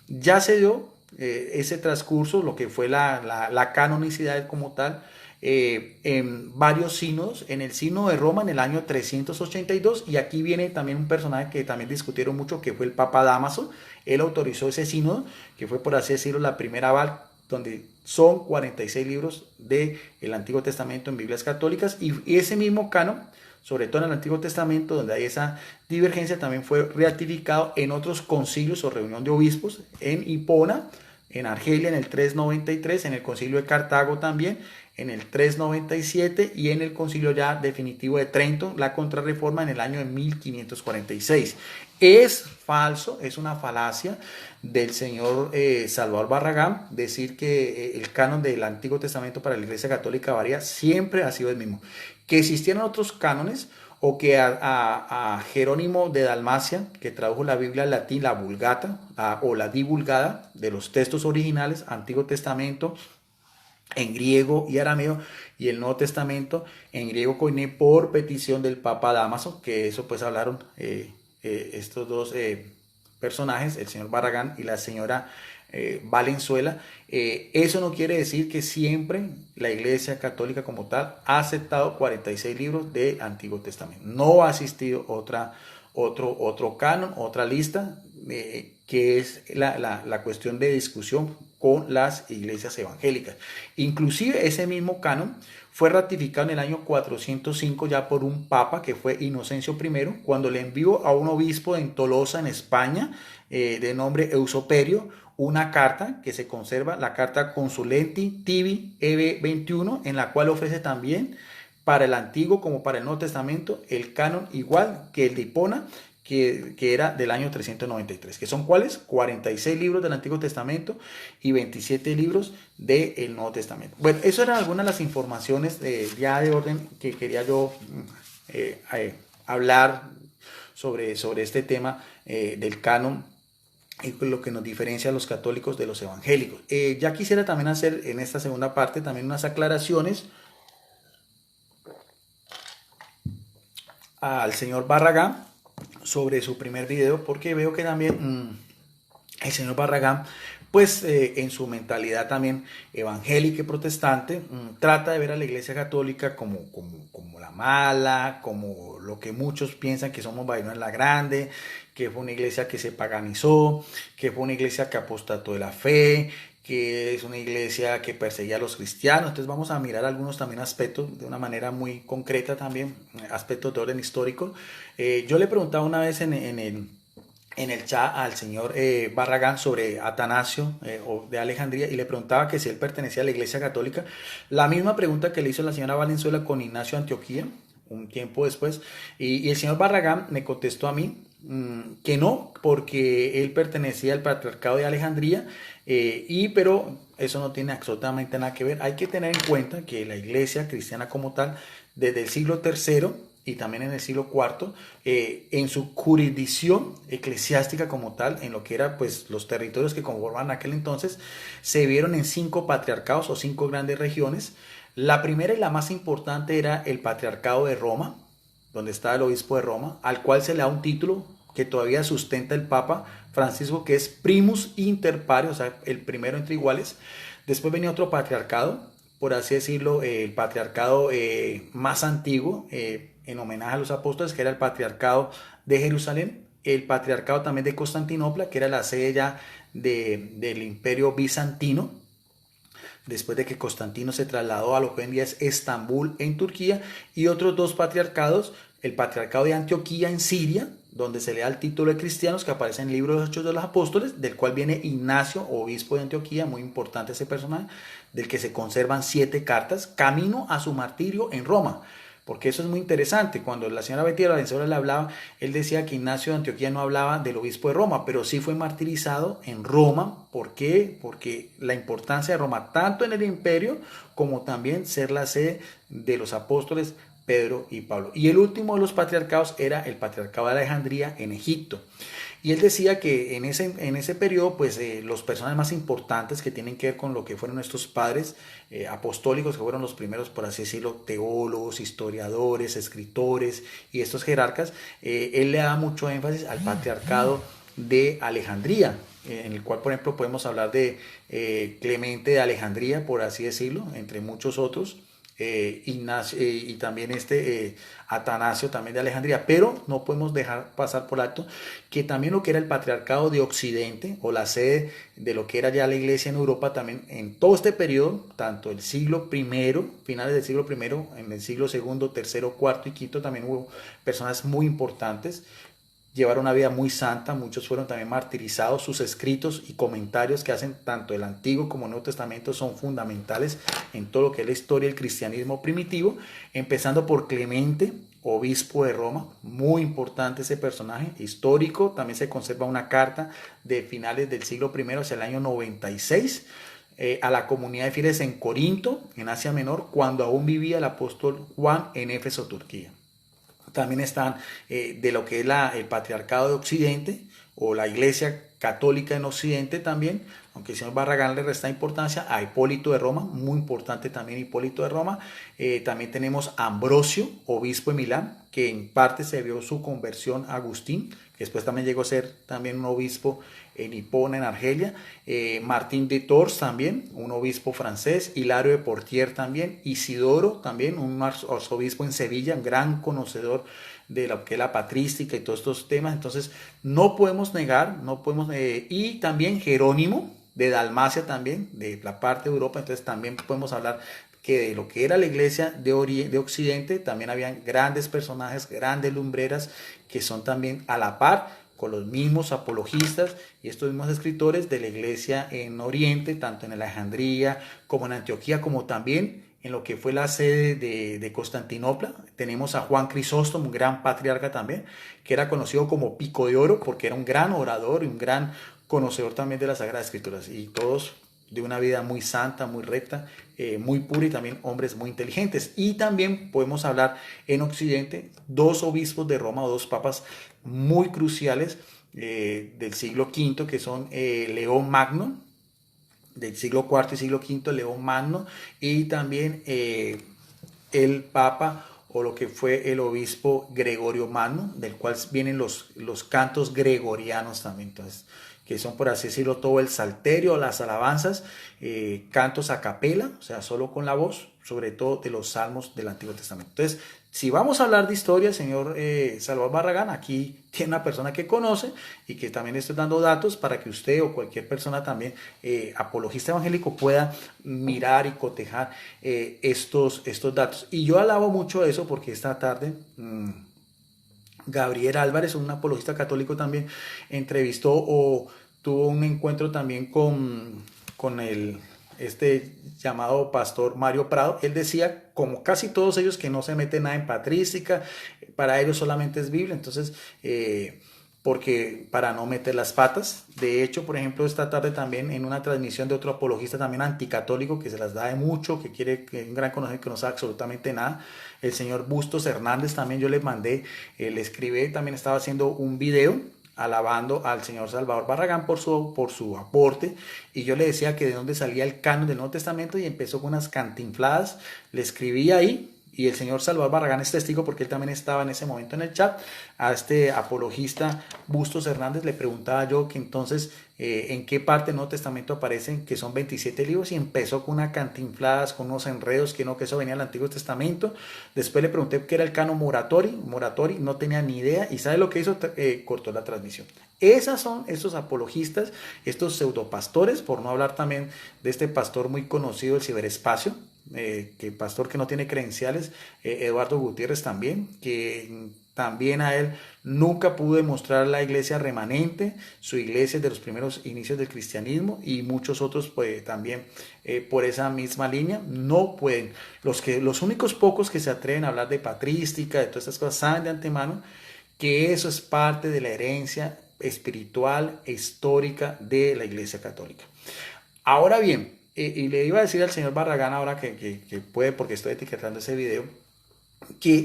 ya se dio ese transcurso, lo que fue la canonicidad como tal, en varios sínodos, en el sínodo de Roma en el año 382, y aquí viene también un personaje que también discutieron mucho, que fue el Papa Dámaso. Él autorizó ese sínodo, que fue, por así decirlo, la primera aval, donde son 46 libros del Antiguo Testamento en Biblias católicas, y ese mismo canon, sobre todo en el Antiguo Testamento, donde hay esa divergencia, también fue ratificado en otros concilios o reunión de obispos, en Hipona, en Argelia en el 393, en el concilio de Cartago también, en el 397, y en el concilio ya definitivo de Trento, la Contrarreforma, en el año de 1546. Es falso, es una falacia del señor Salvador Barragán decir que el canon del Antiguo Testamento para la Iglesia Católica varía. Siempre ha sido el mismo. Que existieran otros cánones, o que a Jerónimo de Dalmacia, que tradujo la Biblia al latín, la Vulgata o la Divulgada de los textos originales, Antiguo Testamento en griego y arameo, y el Nuevo Testamento en griego koiné, por petición del Papa Dámaso, que eso pues hablaron estos dos personajes, el señor Barragán y la señora Valenzuela. Eso no quiere decir que siempre la Iglesia Católica como tal ha aceptado 46 libros del Antiguo Testamento. No ha existido otra otro canon, otra lista, que es la cuestión de discusión con las iglesias evangélicas. Inclusive ese mismo canon fue ratificado en el año 405 ya por un papa que fue Inocencio I, cuando le envió a un obispo en Tolosa, en España, de nombre Eusoperio, una carta que se conserva, la carta Consulenti Tibi EB 21, en la cual ofrece también para el Antiguo como para el Nuevo Testamento el canon igual que el de Hipona, que era del año 393, que son ¿cuáles? 46 libros del Antiguo Testamento y 27 libros del Nuevo Testamento. Bueno, eso eran algunas de las informaciones ya de orden que quería yo hablar sobre este tema del canon y lo que nos diferencia a los católicos de los evangélicos. Ya quisiera también hacer en esta segunda parte también unas aclaraciones al señor Barragán sobre su primer video, porque veo que también el señor Barragán, pues en su mentalidad también evangélica y protestante, trata de ver a la Iglesia Católica como la mala, como lo que muchos piensan que somos Babilonia la Grande, que fue una iglesia que se paganizó, que fue una iglesia que apostató de la fe, que es una iglesia que perseguía a los cristianos. Entonces vamos a mirar algunos también aspectos de una manera muy concreta también, aspectos de orden histórico. Yo le preguntaba una vez en el chat al señor Barragán sobre Atanasio de Alejandría, y le preguntaba que si él pertenecía a la Iglesia Católica. La misma pregunta que le hizo la señora Valenzuela con Ignacio de Antioquía un tiempo después, y el señor Barragán me contestó a mí que no, porque él pertenecía al Patriarcado de Alejandría, pero eso no tiene absolutamente nada que ver. Hay que tener en cuenta que la Iglesia cristiana como tal, desde el siglo III y también en el siglo IV, en su jurisdicción eclesiástica como tal, en lo que eran pues los territorios que conformaban aquel entonces, se vieron en 5 patriarcados o 5 grandes regiones. La primera y la más importante era el Patriarcado de Roma, donde estaba el obispo de Roma, al cual se le da un título que todavía sustenta el Papa Francisco, que es primus inter pares, o sea, el primero entre iguales. Después venía otro patriarcado, por así decirlo, el patriarcado más antiguo, en homenaje a los apóstoles, que era el patriarcado de Jerusalén, el patriarcado también de Constantinopla, que era la sede ya del imperio bizantino, después de que Constantino se trasladó a lo que hoy en día es Estambul en Turquía, y otros 2 patriarcados, el patriarcado de Antioquía en Siria, donde se le da el título de cristianos, que aparece en el libro de los Hechos de los Apóstoles, del cual viene Ignacio, obispo de Antioquía, muy importante ese personaje, del que se conservan 7 cartas, camino a su martirio en Roma. Porque eso es muy interesante. Cuando la señora Betty Valenzuela le hablaba, él decía que Ignacio de Antioquía no hablaba del obispo de Roma, pero sí fue martirizado en Roma. ¿Por qué? Porque la importancia de Roma, tanto en el imperio como también ser la sede de los apóstoles Pedro y Pablo. Y el último de los patriarcados era el patriarcado de Alejandría en Egipto. Y él decía que en ese periodo, pues los personajes más importantes que tienen que ver con lo que fueron nuestros padres apostólicos, que fueron los primeros, por así decirlo, teólogos, historiadores, escritores y estos jerarcas, él le da mucho énfasis al patriarcado de Alejandría, en el cual, por ejemplo, podemos hablar de Clemente de Alejandría, por así decirlo, entre muchos otros. Ignacio, y también Atanasio también de Alejandría, pero no podemos dejar pasar por alto que también lo que era el patriarcado de Occidente, o la sede de lo que era ya la iglesia en Europa, también en todo este periodo, tanto el siglo I, finales del siglo I, en el siglo II, tercero, cuarto y quinto, también hubo personas muy importantes. Llevaron una vida muy santa, muchos fueron también martirizados. Sus escritos y comentarios que hacen tanto el Antiguo como el Nuevo Testamento son fundamentales en todo lo que es la historia del cristianismo primitivo, empezando por Clemente, obispo de Roma, muy importante ese personaje histórico. También se conserva una carta de finales del siglo I, hacia el año 96, a la comunidad de fieles en Corinto, en Asia Menor, cuando aún vivía el apóstol Juan en Éfeso, Turquía. También están de lo que es el patriarcado de Occidente, o la iglesia católica en Occidente también, aunque el señor Barragán le resta importancia, a Hipólito de Roma, muy importante también Hipólito de Roma. También tenemos a Ambrosio, obispo de Milán, que en parte se vio su conversión a Agustín, que después también llegó a ser también un obispo en Hipona, en Argelia. Martín de Tours también, un obispo francés. Hilario de Poitiers también. Isidoro también, un arzobispo en Sevilla, un gran conocedor de lo que es la patrística y todos estos temas. Entonces no podemos negar, y también Jerónimo de Dalmacia también, de la parte de Europa. Entonces también podemos hablar que de lo que era la iglesia de Occidente también habían grandes personajes, grandes lumbreras que son también a la par con los mismos apologistas y estos mismos escritores de la iglesia en Oriente, tanto en Alejandría como en Antioquía, como también en lo que fue la sede de Constantinopla. Tenemos a Juan Crisóstomo, un gran patriarca también, que era conocido como Pico de Oro, porque era un gran orador y un gran conocedor también de las Sagradas Escrituras, y todos de una vida muy santa, muy recta, muy pura, y también hombres muy inteligentes. Y también podemos hablar en Occidente dos obispos de Roma, o dos papas muy cruciales del siglo V, que son León Magno, del siglo IV y siglo V, León Magno, y también el papa, o lo que fue el obispo Gregorio Magno, del cual vienen los cantos gregorianos también. Entonces, que son, por así decirlo, todo el salterio, las alabanzas, cantos a capela, o sea, solo con la voz, sobre todo de los salmos del Antiguo Testamento. Entonces, si vamos a hablar de historia, señor Salvador Barragán, aquí tiene una persona que conoce y que también estoy dando datos para que usted o cualquier persona también, apologista evangélico, pueda mirar y cotejar estos datos. Y yo alabo mucho eso porque esta tarde Gabriel Álvarez, un apologista católico, también entrevistó o tuvo un encuentro también con este llamado pastor Mario Prado. Él decía, como casi todos ellos, que no se mete nada en patrística, para ellos solamente es Biblia. Entonces, porque para no meter las patas. De hecho, por ejemplo, esta tarde también en una transmisión de otro apologista también anticatólico, que se las da de mucho, que quiere, que un gran conocido que no sabe absolutamente nada, el señor Bustos Hernández, también yo le mandé, le escribí, también estaba haciendo un video alabando al señor Salvador Barragán por su aporte, y yo le decía que de dónde salía el canon del Nuevo Testamento, y empezó con unas cantinfladas. Le escribí ahí, y el señor Salvador Barragán es testigo porque él también estaba en ese momento en el chat. A este apologista Bustos Hernández le preguntaba yo que entonces en qué parte del Nuevo Testamento aparecen que son 27 libros, y empezó con unas cantinfladas, con unos enredos, que no, que eso venía del Antiguo Testamento. Después le pregunté qué era el canon moratori, no tenía ni idea, y ¿sabe lo que hizo? Cortó la transmisión. Esas son estos apologistas, estos pseudopastores, por no hablar también de este pastor muy conocido del ciberespacio, que pastor que no tiene credenciales, Eduardo Gutiérrez también, que también a él nunca pudo demostrar la iglesia remanente, su iglesia de los primeros inicios del cristianismo, y muchos otros pues también por esa misma línea no pueden. Los únicos pocos que se atreven a hablar de patrística, de todas estas cosas, saben de antemano que eso es parte de la herencia espiritual e histórica de la Iglesia Católica. Ahora bien, y le iba a decir al señor Barragán ahora que puede, porque estoy etiquetando ese video, que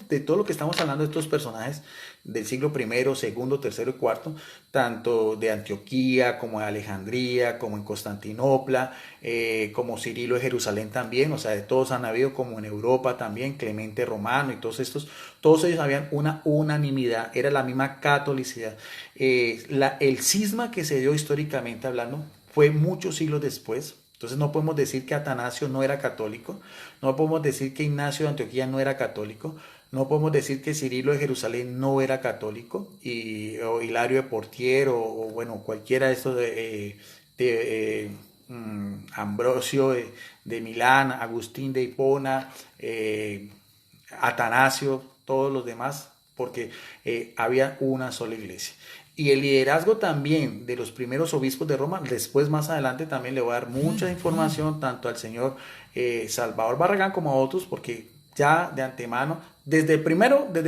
de todo lo que estamos hablando de estos personajes del siglo I, segundo, tercero y cuarto, tanto de Antioquía como de Alejandría, como en Constantinopla, como Cirilo de Jerusalén también, o sea, de todos han habido, como en Europa también, Clemente Romano y todos estos, todos ellos habían una unanimidad, era la misma catolicidad. El cisma que se dio históricamente hablando fue muchos siglos después. Entonces no podemos decir que Atanasio no era católico, no podemos decir que Ignacio de Antioquía no era católico, no podemos decir que Cirilo de Jerusalén no era católico, o Hilario de Poitiers, o bueno, cualquiera de estos Ambrosio de Milán, Agustín de Hipona, Atanasio, todos los demás, porque había una sola iglesia. Y el liderazgo también de los primeros obispos de Roma, después más adelante también le voy a dar mucha información tanto al señor Salvador Barragán como a otros, porque ya de antemano, desde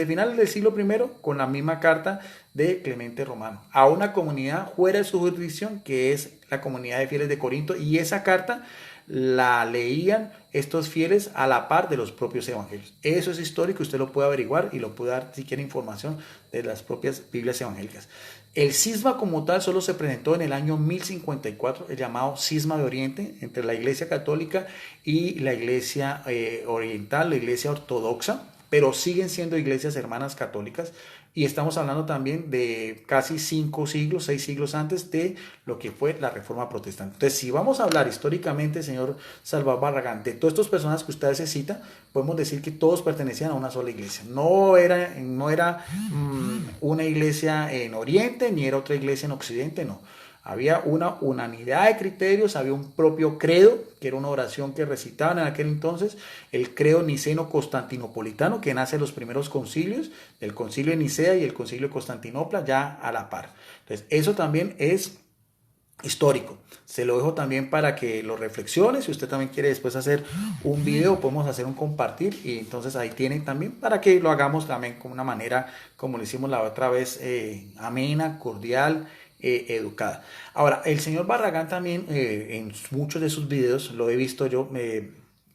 finales del siglo I, con la misma carta de Clemente Romano, a una comunidad fuera de su jurisdicción, que es la comunidad de fieles de Corinto, y esa carta la leían estos fieles a la par de los propios evangelios. Eso es histórico, usted lo puede averiguar y lo puede dar si quiere información de las propias Biblias evangélicas. El cisma como tal solo se presentó en el año 1054, el llamado cisma de Oriente, entre la Iglesia Católica y la Iglesia Oriental, la Iglesia Ortodoxa, pero siguen siendo iglesias hermanas católicas, y estamos hablando también de casi 5 siglos, 6 siglos antes de lo que fue la Reforma Protestante. Entonces, si vamos a hablar históricamente, señor Salvador Barragán, de todas estas personas que usted se cita, podemos decir que todos pertenecían a una sola iglesia. No era una iglesia en Oriente, ni era otra iglesia en Occidente, no. Había una unanimidad de criterios, había un propio credo, que era una oración que recitaban en aquel entonces, el credo niceno-constantinopolitano, que nace de los primeros concilios, el concilio de Nicea y el concilio de Constantinopla, ya a la par. Entonces, eso también es histórico. Se lo dejo también para que lo reflexione. Si usted también quiere después hacer un video, podemos hacer un compartir, y entonces ahí tienen también para que lo hagamos también con una manera, como lo hicimos la otra vez, amena, cordial, educada. Ahora, el señor Barragán también, en muchos de sus videos, lo he visto yo,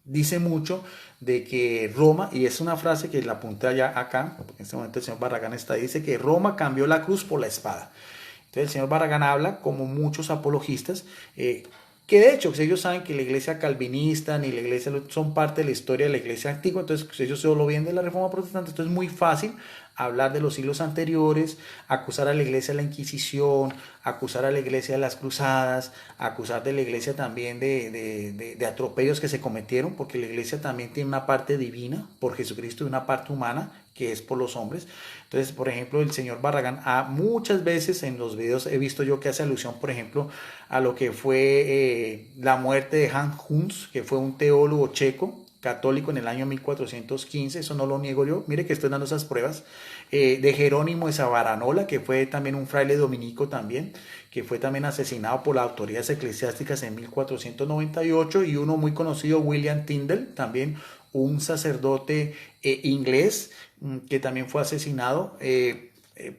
dice mucho de que Roma, y es una frase que la apunté allá acá, porque en este momento el señor Barragán dice que Roma cambió la cruz por la espada. Entonces el señor Barragán habla, como muchos apologistas, que de hecho ellos saben que la iglesia calvinista ni la iglesia son parte de la historia de la iglesia antigua, entonces ellos solo vienen de la Reforma Protestante, entonces es muy fácil hablar de los siglos anteriores, acusar a la iglesia de la Inquisición, acusar a la iglesia de las cruzadas, acusar de la iglesia también de atropellos que se cometieron, porque la iglesia también tiene una parte divina por Jesucristo y una parte humana que es por los hombres. Entonces, por ejemplo, el señor Barragán muchas veces en los videos he visto yo que hace alusión, por ejemplo, a lo que fue la muerte de Hans Hus, que fue un teólogo checo, católico en el año 1415, eso no lo niego yo, mire que estoy dando esas pruebas, de Jerónimo de Savaranola, que fue también un fraile dominico también, que fue también asesinado por las autoridades eclesiásticas en 1498, y uno muy conocido, William Tyndale, también un sacerdote inglés, que también fue asesinado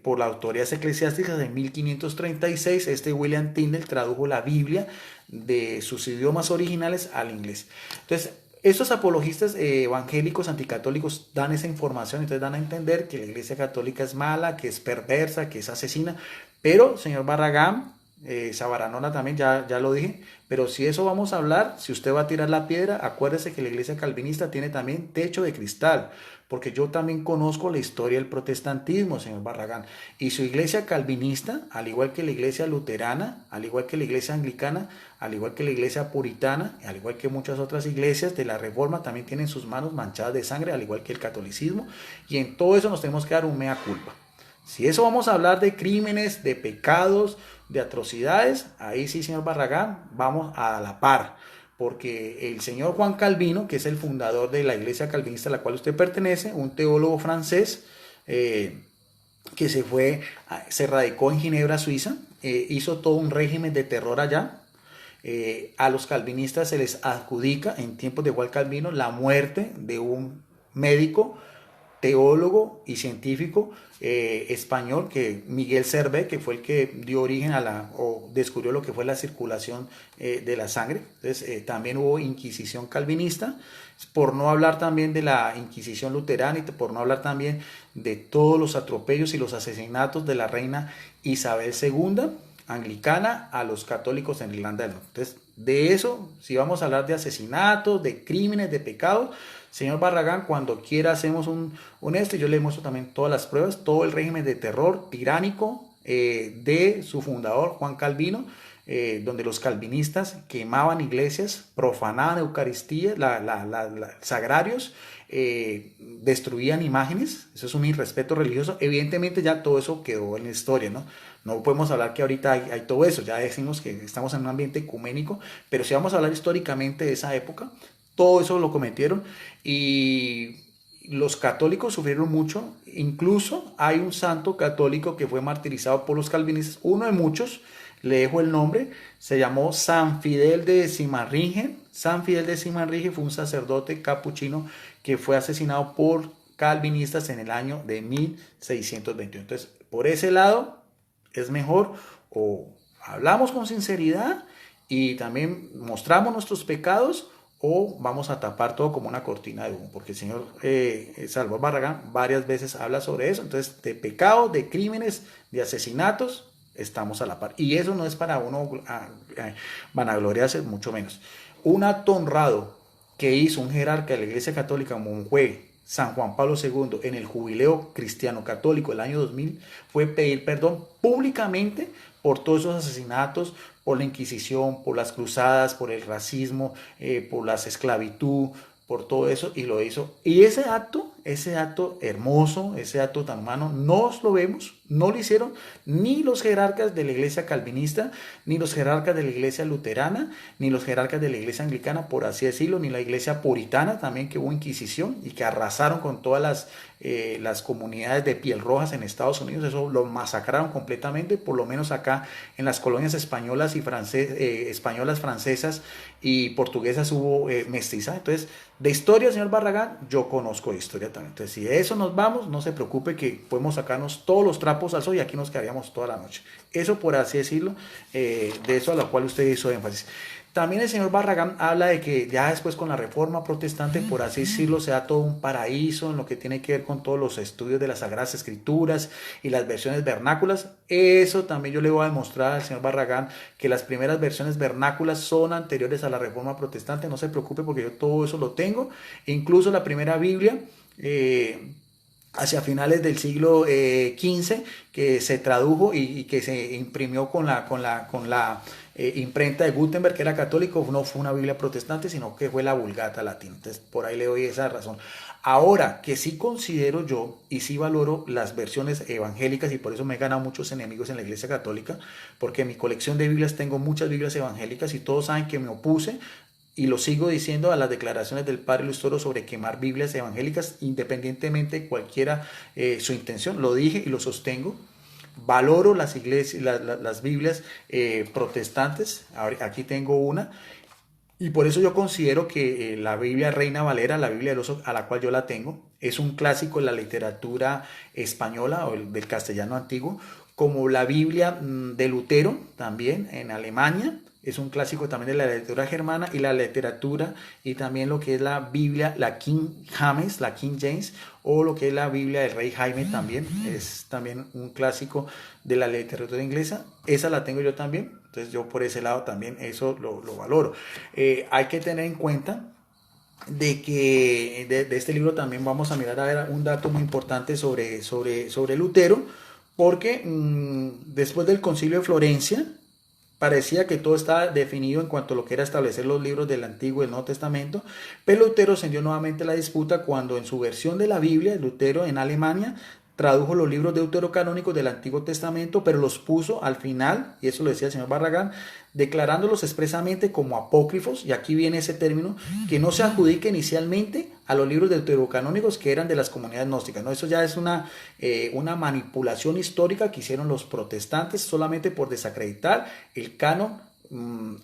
por las autoridades eclesiásticas en 1536. Este William Tyndale tradujo la Biblia de sus idiomas originales al inglés. Entonces, estos apologistas evangélicos anticatólicos dan esa información, entonces dan a entender que la iglesia católica es mala, que es perversa, que es asesina, pero señor Barragán, Savaranola también, ya lo dije, pero si eso vamos a hablar, si usted va a tirar la piedra, acuérdese que la iglesia calvinista tiene también techo de cristal, porque yo también conozco la historia del protestantismo, señor Barragán, y su iglesia calvinista, al igual que la iglesia luterana, al igual que la iglesia anglicana, al igual que la iglesia puritana, al igual que muchas otras iglesias de la Reforma, también tienen sus manos manchadas de sangre, al igual que el catolicismo, y en todo eso nos tenemos que dar un mea culpa. Si eso vamos a hablar de crímenes, de pecados, de atrocidades, ahí sí, señor Barragán, vamos a la par, porque el señor Juan Calvino, que es el fundador de la iglesia calvinista a la cual usted pertenece, un teólogo francés, que se radicó en Ginebra, Suiza, hizo todo un régimen de terror allá. A los calvinistas se les adjudica en tiempos de Juan Calvino la muerte de un médico, teólogo y científico español, que Miguel Servet, que fue el que dio origen o descubrió lo que fue la circulación de la sangre. Entonces también hubo Inquisición calvinista, por no hablar también de la Inquisición luterana, y por no hablar también de todos los atropellos y los asesinatos de la reina Isabel II, anglicana, a los católicos en Irlanda del Norte. Entonces, de eso, si vamos a hablar de asesinatos, de crímenes, de pecados, señor Barragán, cuando quiera hacemos un esto, y yo le muestro también todas las pruebas, todo el régimen de terror tiránico de su fundador, Juan Calvino, donde los calvinistas quemaban iglesias, profanaban Eucaristía, sagrarios, destruían imágenes. Eso es un irrespeto religioso. Evidentemente ya todo eso quedó en la historia, ¿no? No podemos hablar que ahorita hay todo eso, ya decimos que estamos en un ambiente ecuménico, pero si vamos a hablar históricamente de esa época, todo eso lo cometieron, y los católicos sufrieron mucho. Incluso hay un santo católico que fue martirizado por los calvinistas, uno de muchos, le dejo el nombre, se llamó San Fidel de Simarringen. San Fidel de Simarringen fue un sacerdote capuchino que fue asesinado por calvinistas en el año de 1621. Entonces, por ese lado, es mejor o hablamos con sinceridad y también mostramos nuestros pecados, o vamos a tapar todo como una cortina de humo, porque el señor Salvador Barragán varias veces habla sobre eso. Entonces, de pecados, de crímenes, de asesinatos, estamos a la par. Y eso no es para uno vanagloriarse, mucho menos. Un acto honrado que hizo un jerarca de la Iglesia Católica, como fue San Juan Pablo II en el jubileo cristiano católico del año 2000 fue pedir perdón públicamente por todos esos asesinatos, por la Inquisición, por las cruzadas, por el racismo, por la esclavitud, por todo eso, y lo hizo. Y ese acto hermoso, ese acto tan humano, no lo vemos, no lo hicieron ni los jerarcas de la iglesia calvinista, ni los jerarcas de la iglesia luterana, ni los jerarcas de la iglesia anglicana, por así decirlo, ni la iglesia puritana también, que hubo Inquisición y que arrasaron con todas las comunidades de piel rojas en Estados Unidos. Eso lo masacraron completamente, por lo menos acá en las colonias españolas y españolas, francesas y portuguesas hubo mestizaje. Entonces, de historia, señor Barragán, yo conozco de historia también. Entonces, si de eso nos vamos, no se preocupe que podemos sacarnos todos los trapos al sol y aquí nos quedaríamos toda la noche. Eso, por así decirlo, de eso a lo cual usted hizo énfasis. También el señor Barragán habla de que ya después con la reforma protestante, por así decirlo, sea todo un paraíso en lo que tiene que ver con todos los estudios de las Sagradas Escrituras y las versiones vernáculas. Eso también yo le voy a demostrar al señor Barragán, que las primeras versiones vernáculas son anteriores a la reforma protestante. No se preocupe porque yo todo eso lo tengo. Incluso la primera Biblia, hacia finales del siglo XV, que se tradujo y que se imprimió con la imprenta de Gutenberg, que era católico, no fue una Biblia protestante, sino que fue la Vulgata latina. Entonces, por ahí le doy esa razón. Ahora, que sí considero yo y sí valoro las versiones evangélicas, y por eso me he ganado muchos enemigos en la Iglesia Católica, porque en mi colección de Biblias tengo muchas Biblias evangélicas y todos saben que me opuse, y lo sigo diciendo, a las declaraciones del padre Luis Toro sobre quemar Biblias evangélicas, independientemente de cualquiera su intención. Lo dije y lo sostengo. Valoro las iglesias, las Biblias protestantes. Aquí tengo una. Y por eso yo considero que la Biblia Reina Valera, la Biblia del Oso, a la cual yo la tengo, es un clásico de la literatura española o del castellano antiguo, como la Biblia de Lutero, también en Alemania. Es un clásico también de la literatura germana y la literatura, y también lo que es la Biblia, la King James, la King James, o lo que es la Biblia del Rey Jaime también. Es también un clásico de la literatura inglesa. Esa la tengo yo también. Entonces yo por ese lado también eso lo valoro. Hay que tener en cuenta de que de este libro también vamos a mirar a ver un dato muy importante sobre Lutero, porque después del Concilio de Florencia, parecía que todo estaba definido en cuanto a lo que era establecer los libros del Antiguo y el Nuevo Testamento, pero Lutero encendió nuevamente la disputa cuando en su versión de la Biblia, Lutero en Alemania tradujo los libros deuterocanónicos del Antiguo Testamento, pero los puso al final, y eso lo decía el señor Barragán, declarándolos expresamente como apócrifos, y aquí viene ese término, que no se adjudica inicialmente a los libros deuterocanónicos que eran de las comunidades gnósticas, ¿no? Eso ya es una manipulación histórica que hicieron los protestantes solamente por desacreditar el canon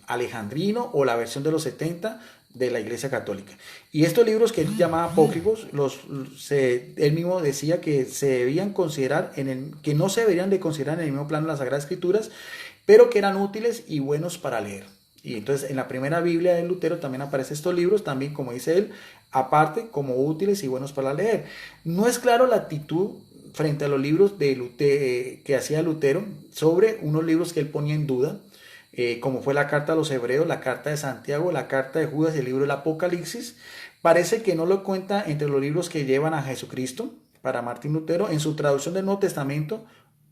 alejandrino o la versión de los 70 de la Iglesia Católica. Y estos libros que él llamaba apócrifos, él mismo decía que se debían considerar que no se deberían de considerar en el mismo plano de las Sagradas Escrituras, pero que eran útiles y buenos para leer. Y entonces en la primera Biblia de Lutero también aparecen estos libros, también como dice él, aparte como útiles y buenos para leer. No es claro la actitud frente a los libros que hacía Lutero sobre unos libros que él ponía en duda, como fue la carta a los Hebreos, la carta de Santiago, la carta de Judas y el libro del Apocalipsis. Parece que no lo cuenta entre los libros que llevan a Jesucristo para Martín Lutero. En su traducción del Nuevo Testamento,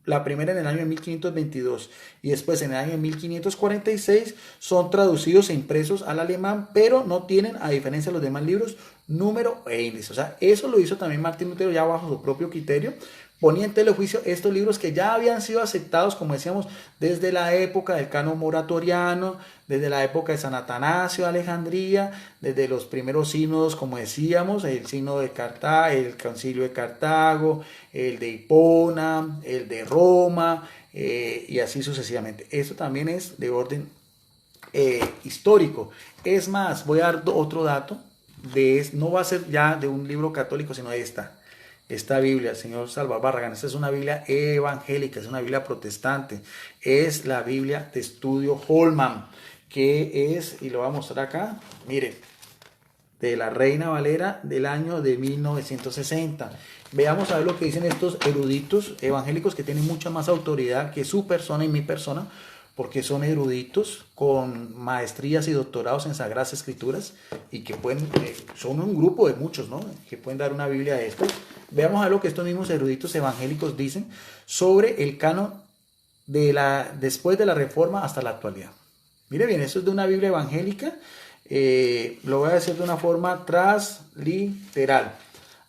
la primera en el año de 1522 y después en el año de 1546, son traducidos e impresos al alemán, pero no tienen, a diferencia de los demás libros, número e índice. O sea, eso lo hizo también Martín Lutero ya bajo su propio criterio. Ponía en tela de juicio estos libros que ya habían sido aceptados, como decíamos, desde la época del canon moratoriano, desde la época de San Atanasio de Alejandría, desde los primeros sínodos, como decíamos, el sínodo de Cartago, el concilio de Cartago, el de Hipona, el de Roma, y así sucesivamente. Esto también es de orden histórico. Es más, voy a dar otro dato, no va a ser ya de un libro católico, sino de esta Biblia, señor Salvador Barragán. Esta es una Biblia evangélica, es una Biblia protestante, es la Biblia de estudio Holman, que es, y lo voy a mostrar acá, miren, de la Reina Valera del año de 1960. Veamos a ver lo que dicen estos eruditos evangélicos que tienen mucha más autoridad que su persona y mi persona, porque son eruditos con maestrías y doctorados en Sagradas Escrituras y que pueden, son un grupo de muchos, ¿no? Que pueden dar una Biblia de estos. Veamos a lo que estos mismos eruditos evangélicos dicen sobre el canon después de la Reforma hasta la actualidad. Mire bien, esto es de una Biblia evangélica, lo voy a decir de una forma transliteral.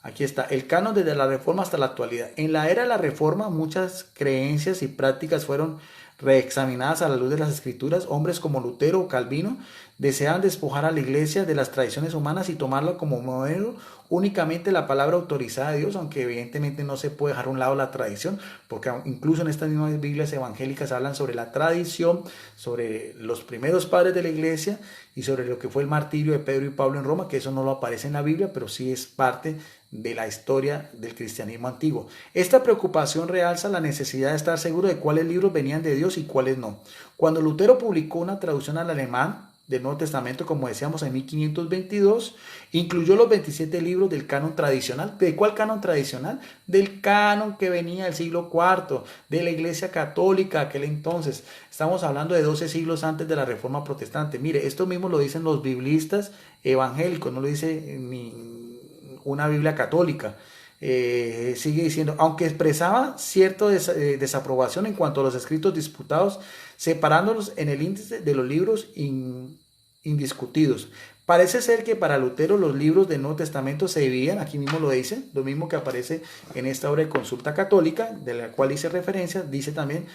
Aquí está, el canon desde la Reforma hasta la actualidad. En la era de la Reforma, muchas creencias y prácticas fueron reexaminadas a la luz de las Escrituras. Hombres como Lutero o Calvino deseaban despojar a la Iglesia de las tradiciones humanas y tomarla como modelo únicamente la palabra autorizada de Dios, aunque evidentemente no se puede dejar a un lado la tradición, porque incluso en estas mismas Biblias evangélicas hablan sobre la tradición, sobre los primeros padres de la Iglesia y sobre lo que fue el martirio de Pedro y Pablo en Roma, que eso no lo aparece en la Biblia, pero sí es parte de la historia del cristianismo antiguo. Esta preocupación realza la necesidad de estar seguro de cuáles libros venían de Dios y cuáles no. Cuando Lutero publicó una traducción al alemán del Nuevo Testamento, como decíamos, en 1522, incluyó los 27 libros del canon tradicional. ¿De cuál canon tradicional? Del canon que venía del siglo IV, de la Iglesia Católica aquel entonces. Estamos hablando de 12 siglos antes de la Reforma Protestante. Mire, esto mismo lo dicen los biblistas evangélicos, no lo dice ni una Biblia católica. Sigue diciendo, aunque expresaba cierta desaprobación en cuanto a los escritos disputados, separándolos en el índice de los libros indiscutidos. Parece ser que para Lutero los libros del Nuevo Testamento se dividían, aquí mismo lo dice, lo mismo que aparece en esta obra de Consulta Católica, de la cual hice referencia, dice también,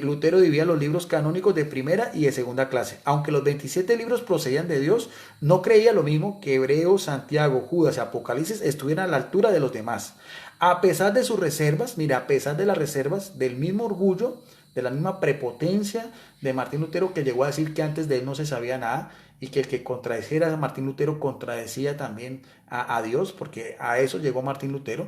Lutero dividía los libros canónicos de primera y de segunda clase. Aunque los 27 libros procedían de Dios, no creía lo mismo que Hebreos, Santiago, Judas y Apocalipsis estuvieran a la altura de los demás. A pesar de sus reservas, mira, a pesar de las reservas, del mismo orgullo, de la misma prepotencia de Martín Lutero, que llegó a decir que antes de él no se sabía nada y que el que contradeciera a Martín Lutero contradecía también a Dios, porque a eso llegó Martín Lutero.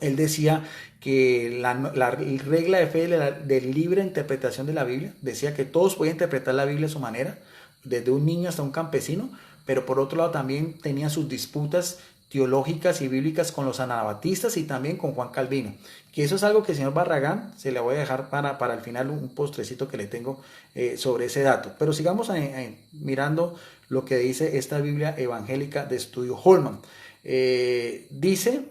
Él decía que la regla de fe de libre interpretación de la Biblia, decía que todos podían interpretar la Biblia a su manera, desde un niño hasta un campesino, pero por otro lado también tenía sus disputas teológicas y bíblicas con los anabatistas y también con Juan Calvino, que eso es algo que el señor Barragán, se le voy a dejar para el final un postrecito que le tengo sobre ese dato. Pero sigamos mirando lo que dice esta Biblia evangélica de estudio Holman. Dice,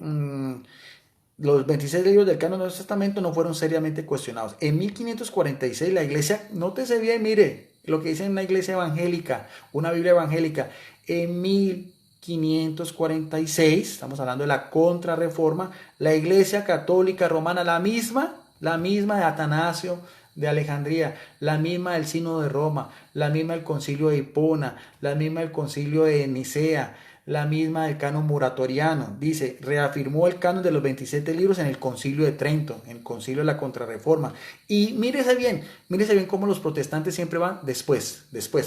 los 26 libros del canon del Nuevo Testamento no fueron seriamente cuestionados. En 1546 la iglesia, nótese bien, mire lo que dice en una iglesia evangélica, una Biblia evangélica, en 1546, estamos hablando de la Contrarreforma, la Iglesia Católica Romana, la misma de Atanasio de Alejandría, la misma del Sínodo de Roma, la misma del Concilio de Hipona, la misma del Concilio de Nicea, la misma del canon muratoriano, dice, reafirmó el canon de los 27 libros en el Concilio de Trento, en el Concilio de la Contrarreforma. Y mírese bien cómo los protestantes siempre van después,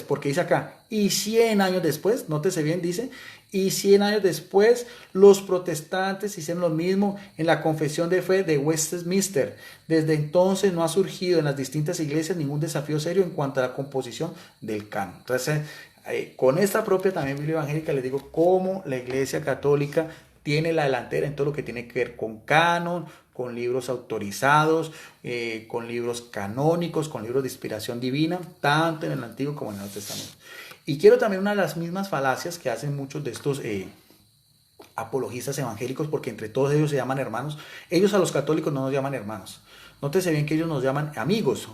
porque dice acá, y 100 años después, nótese bien, dice, y 100 años después los protestantes hicieron lo mismo en la Confesión de Fe de Westminster. Desde entonces no ha surgido en las distintas iglesias ningún desafío serio en cuanto a la composición del canon. Entonces, con esta propia también Biblia evangélica les digo cómo la Iglesia Católica tiene la delantera en todo lo que tiene que ver con canon, con libros autorizados, con libros canónicos, con libros de inspiración divina, tanto en el Antiguo como en el Nuevo Testamento. Y quiero también una de las mismas falacias que hacen muchos de estos apologistas evangélicos, porque entre todos ellos se llaman hermanos. Ellos a los católicos no nos llaman hermanos. Nótese bien que ellos nos llaman amigos,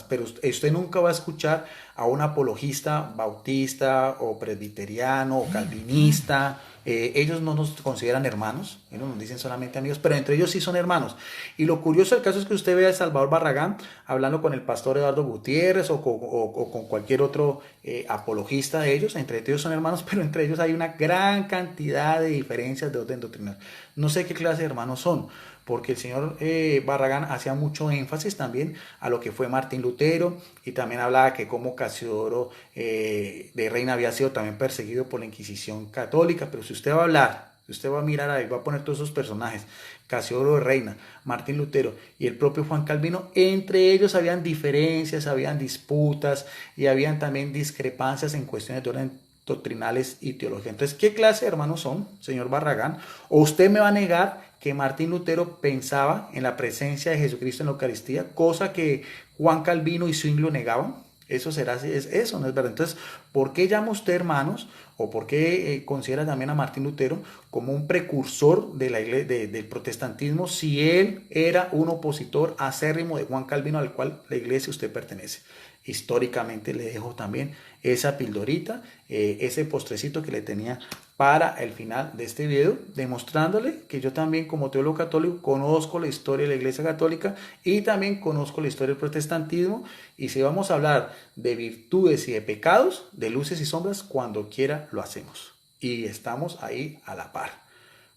pero usted nunca va a escuchar a un apologista bautista o presbiteriano o calvinista. Ellos no nos consideran hermanos, ellos nos dicen solamente amigos, pero entre ellos sí son hermanos. Y lo curioso del caso es que usted ve a Salvador Barragán hablando con el pastor Eduardo Gutiérrez o con cualquier otro apologista de ellos. Entre ellos son hermanos, pero entre ellos hay una gran cantidad de diferencias de orden doctrinal. No sé qué clase de hermanos son, porque el señor Barragán hacía mucho énfasis también a lo que fue Martín Lutero, y también hablaba que como Casiodoro de Reina había sido también perseguido por la Inquisición católica. Pero si usted va a hablar, si usted va a mirar ahí, va a poner todos esos personajes, Casiodoro de Reina, Martín Lutero y el propio Juan Calvino, entre ellos habían diferencias, habían disputas y habían también discrepancias en cuestiones de orden doctrinales y teología. Entonces, ¿qué clase de hermanos son, señor Barragán? ¿O usted me va a negar que Martín Lutero pensaba en la presencia de Jesucristo en la Eucaristía, cosa que Juan Calvino y Zwingli negaban. Eso será, eso no es verdad. Entonces, ¿por qué llama usted, hermanos, o por qué considera también a Martín Lutero como un precursor de la iglesia, del protestantismo, si él era un opositor acérrimo de Juan Calvino, al cual la iglesia usted pertenece? Históricamente le dejo también esa pildorita, ese postrecito que le tenía para el final de este video, demostrándole que yo también, como teólogo católico, conozco la historia de la Iglesia Católica y también conozco la historia del protestantismo. Y si vamos a hablar de virtudes y de pecados, de luces y sombras, cuando quiera lo hacemos. Y estamos ahí a la par,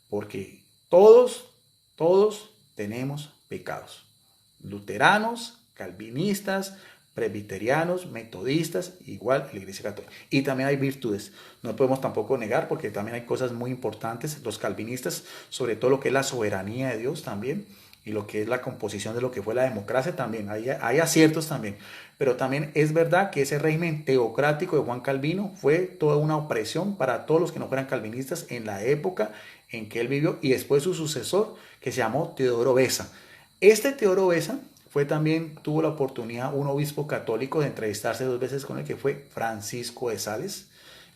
porque todos tenemos pecados. Luteranos, calvinistas, presbiterianos, metodistas, igual la Iglesia Católica. Y también hay virtudes. No podemos tampoco negar, porque también hay cosas muy importantes. Los calvinistas, sobre todo lo que es la soberanía de Dios también, y lo que es la composición de lo que fue la democracia también. Hay aciertos también. Pero también es verdad que ese régimen teocrático de Juan Calvino fue toda una opresión para todos los que no fueran calvinistas en la época en que él vivió, y después su sucesor, que se llamó Teodoro Beza. Este Teodoro Beza tuvo la oportunidad, un obispo católico, de entrevistarse 2 veces con él, que fue Francisco de Sales,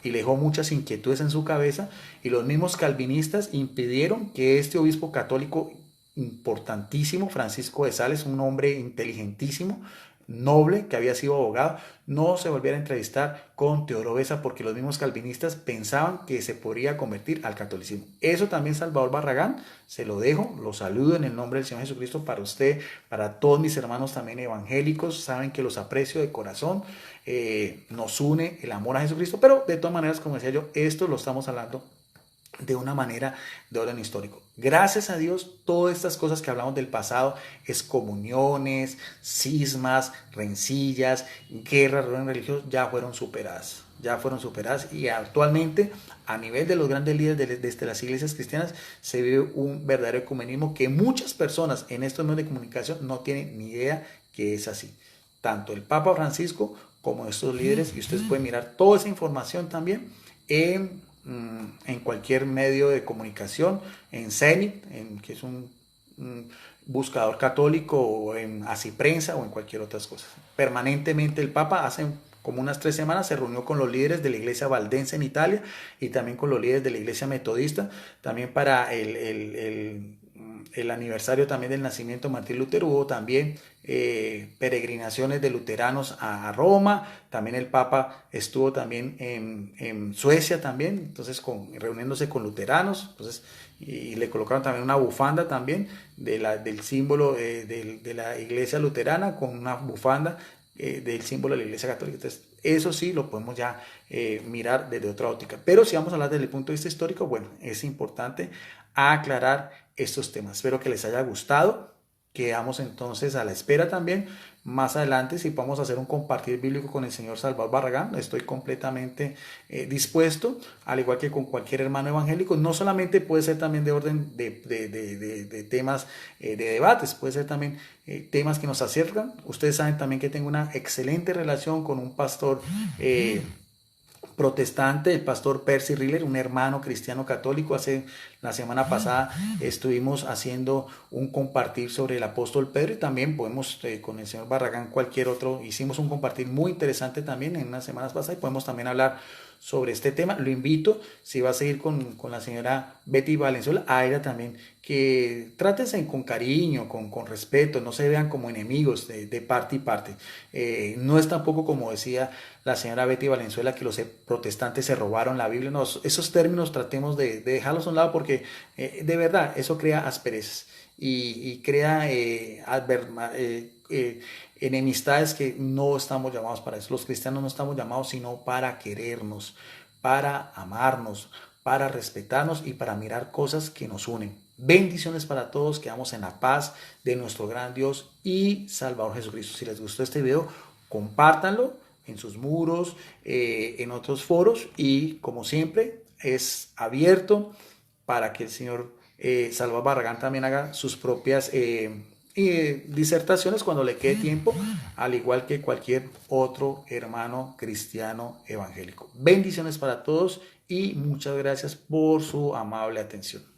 y le dejó muchas inquietudes en su cabeza, y los mismos calvinistas impidieron que este obispo católico importantísimo, Francisco de Sales, un hombre inteligentísimo, noble, que había sido abogado, no se volviera a entrevistar con Teodoro Beza, porque los mismos calvinistas pensaban que se podría convertir al catolicismo. Eso también Salvador Barragán, se lo dejo, lo saludo en el nombre del Señor Jesucristo para usted, para todos mis hermanos también evangélicos, saben que los aprecio de corazón, nos une el amor a Jesucristo, pero de todas maneras, como decía yo, esto lo estamos hablando de una manera de orden histórico. Gracias a Dios, todas estas cosas que hablamos del pasado, excomuniones, cismas, rencillas, guerras, religiosos, ya fueron superadas. Y actualmente, a nivel de los grandes líderes de las iglesias cristianas, se vive un verdadero ecumenismo que muchas personas en estos medios de comunicación no tienen ni idea que es así. Tanto el Papa Francisco como estos líderes, y ustedes pueden mirar toda esa información también en cualquier medio de comunicación, en Zenit, que es un buscador católico, o en Asiprensa, o en cualquier otras cosas. Permanentemente el Papa hace como unas 3 semanas se reunió con los líderes de la iglesia valdense en Italia, y también con los líderes de la iglesia metodista, también para el aniversario también del nacimiento de Martín Lutero. Hubo también peregrinaciones de luteranos a Roma. También el Papa estuvo también en Suecia también, entonces reuniéndose con luteranos, entonces, y le colocaron también una bufanda también del símbolo de la iglesia luterana, con una bufanda del símbolo de la iglesia católica. Entonces, eso sí lo podemos ya mirar desde otra óptica. Pero si vamos a hablar desde el punto de vista histórico, bueno, es importante aclarar estos temas. Espero que les haya gustado. Quedamos entonces a la espera también más adelante si podemos hacer un compartir bíblico con el señor Salvador Barragán. Estoy completamente dispuesto, al igual que con cualquier hermano evangélico. No solamente puede ser también de orden de temas de debates, puede ser también temas que nos acercan. Ustedes saben también que tengo una excelente relación con un pastor protestante, el pastor Percy Riller, un hermano cristiano católico. La semana pasada estuvimos haciendo un compartir sobre el apóstol Pedro, y también podemos con el señor Barragán, cualquier otro, hicimos un compartir muy interesante también en unas semanas pasadas, y podemos también hablar sobre este tema. Lo invito, si va a seguir con la señora Betty Valenzuela, a ella también, que trátense con cariño, con respeto, no se vean como enemigos de parte y parte. No es tampoco como decía la señora Betty Valenzuela, que los protestantes se robaron la Biblia. No, esos términos tratemos de dejarlos a un lado, porque de verdad eso crea asperezas y crea enemistades que no estamos llamados para eso. Los cristianos no estamos llamados sino para querernos, para amarnos, para respetarnos y para mirar cosas que nos unen. Bendiciones para todos, quedamos en la paz de nuestro gran Dios y Salvador Jesucristo. Si les gustó este video, compártanlo en sus muros, en otros foros, y como siempre es abierto para que el señor Salvador Barragán también haga sus propias disertaciones cuando le quede tiempo, al igual que cualquier otro hermano cristiano evangélico. Bendiciones para todos y muchas gracias por su amable atención.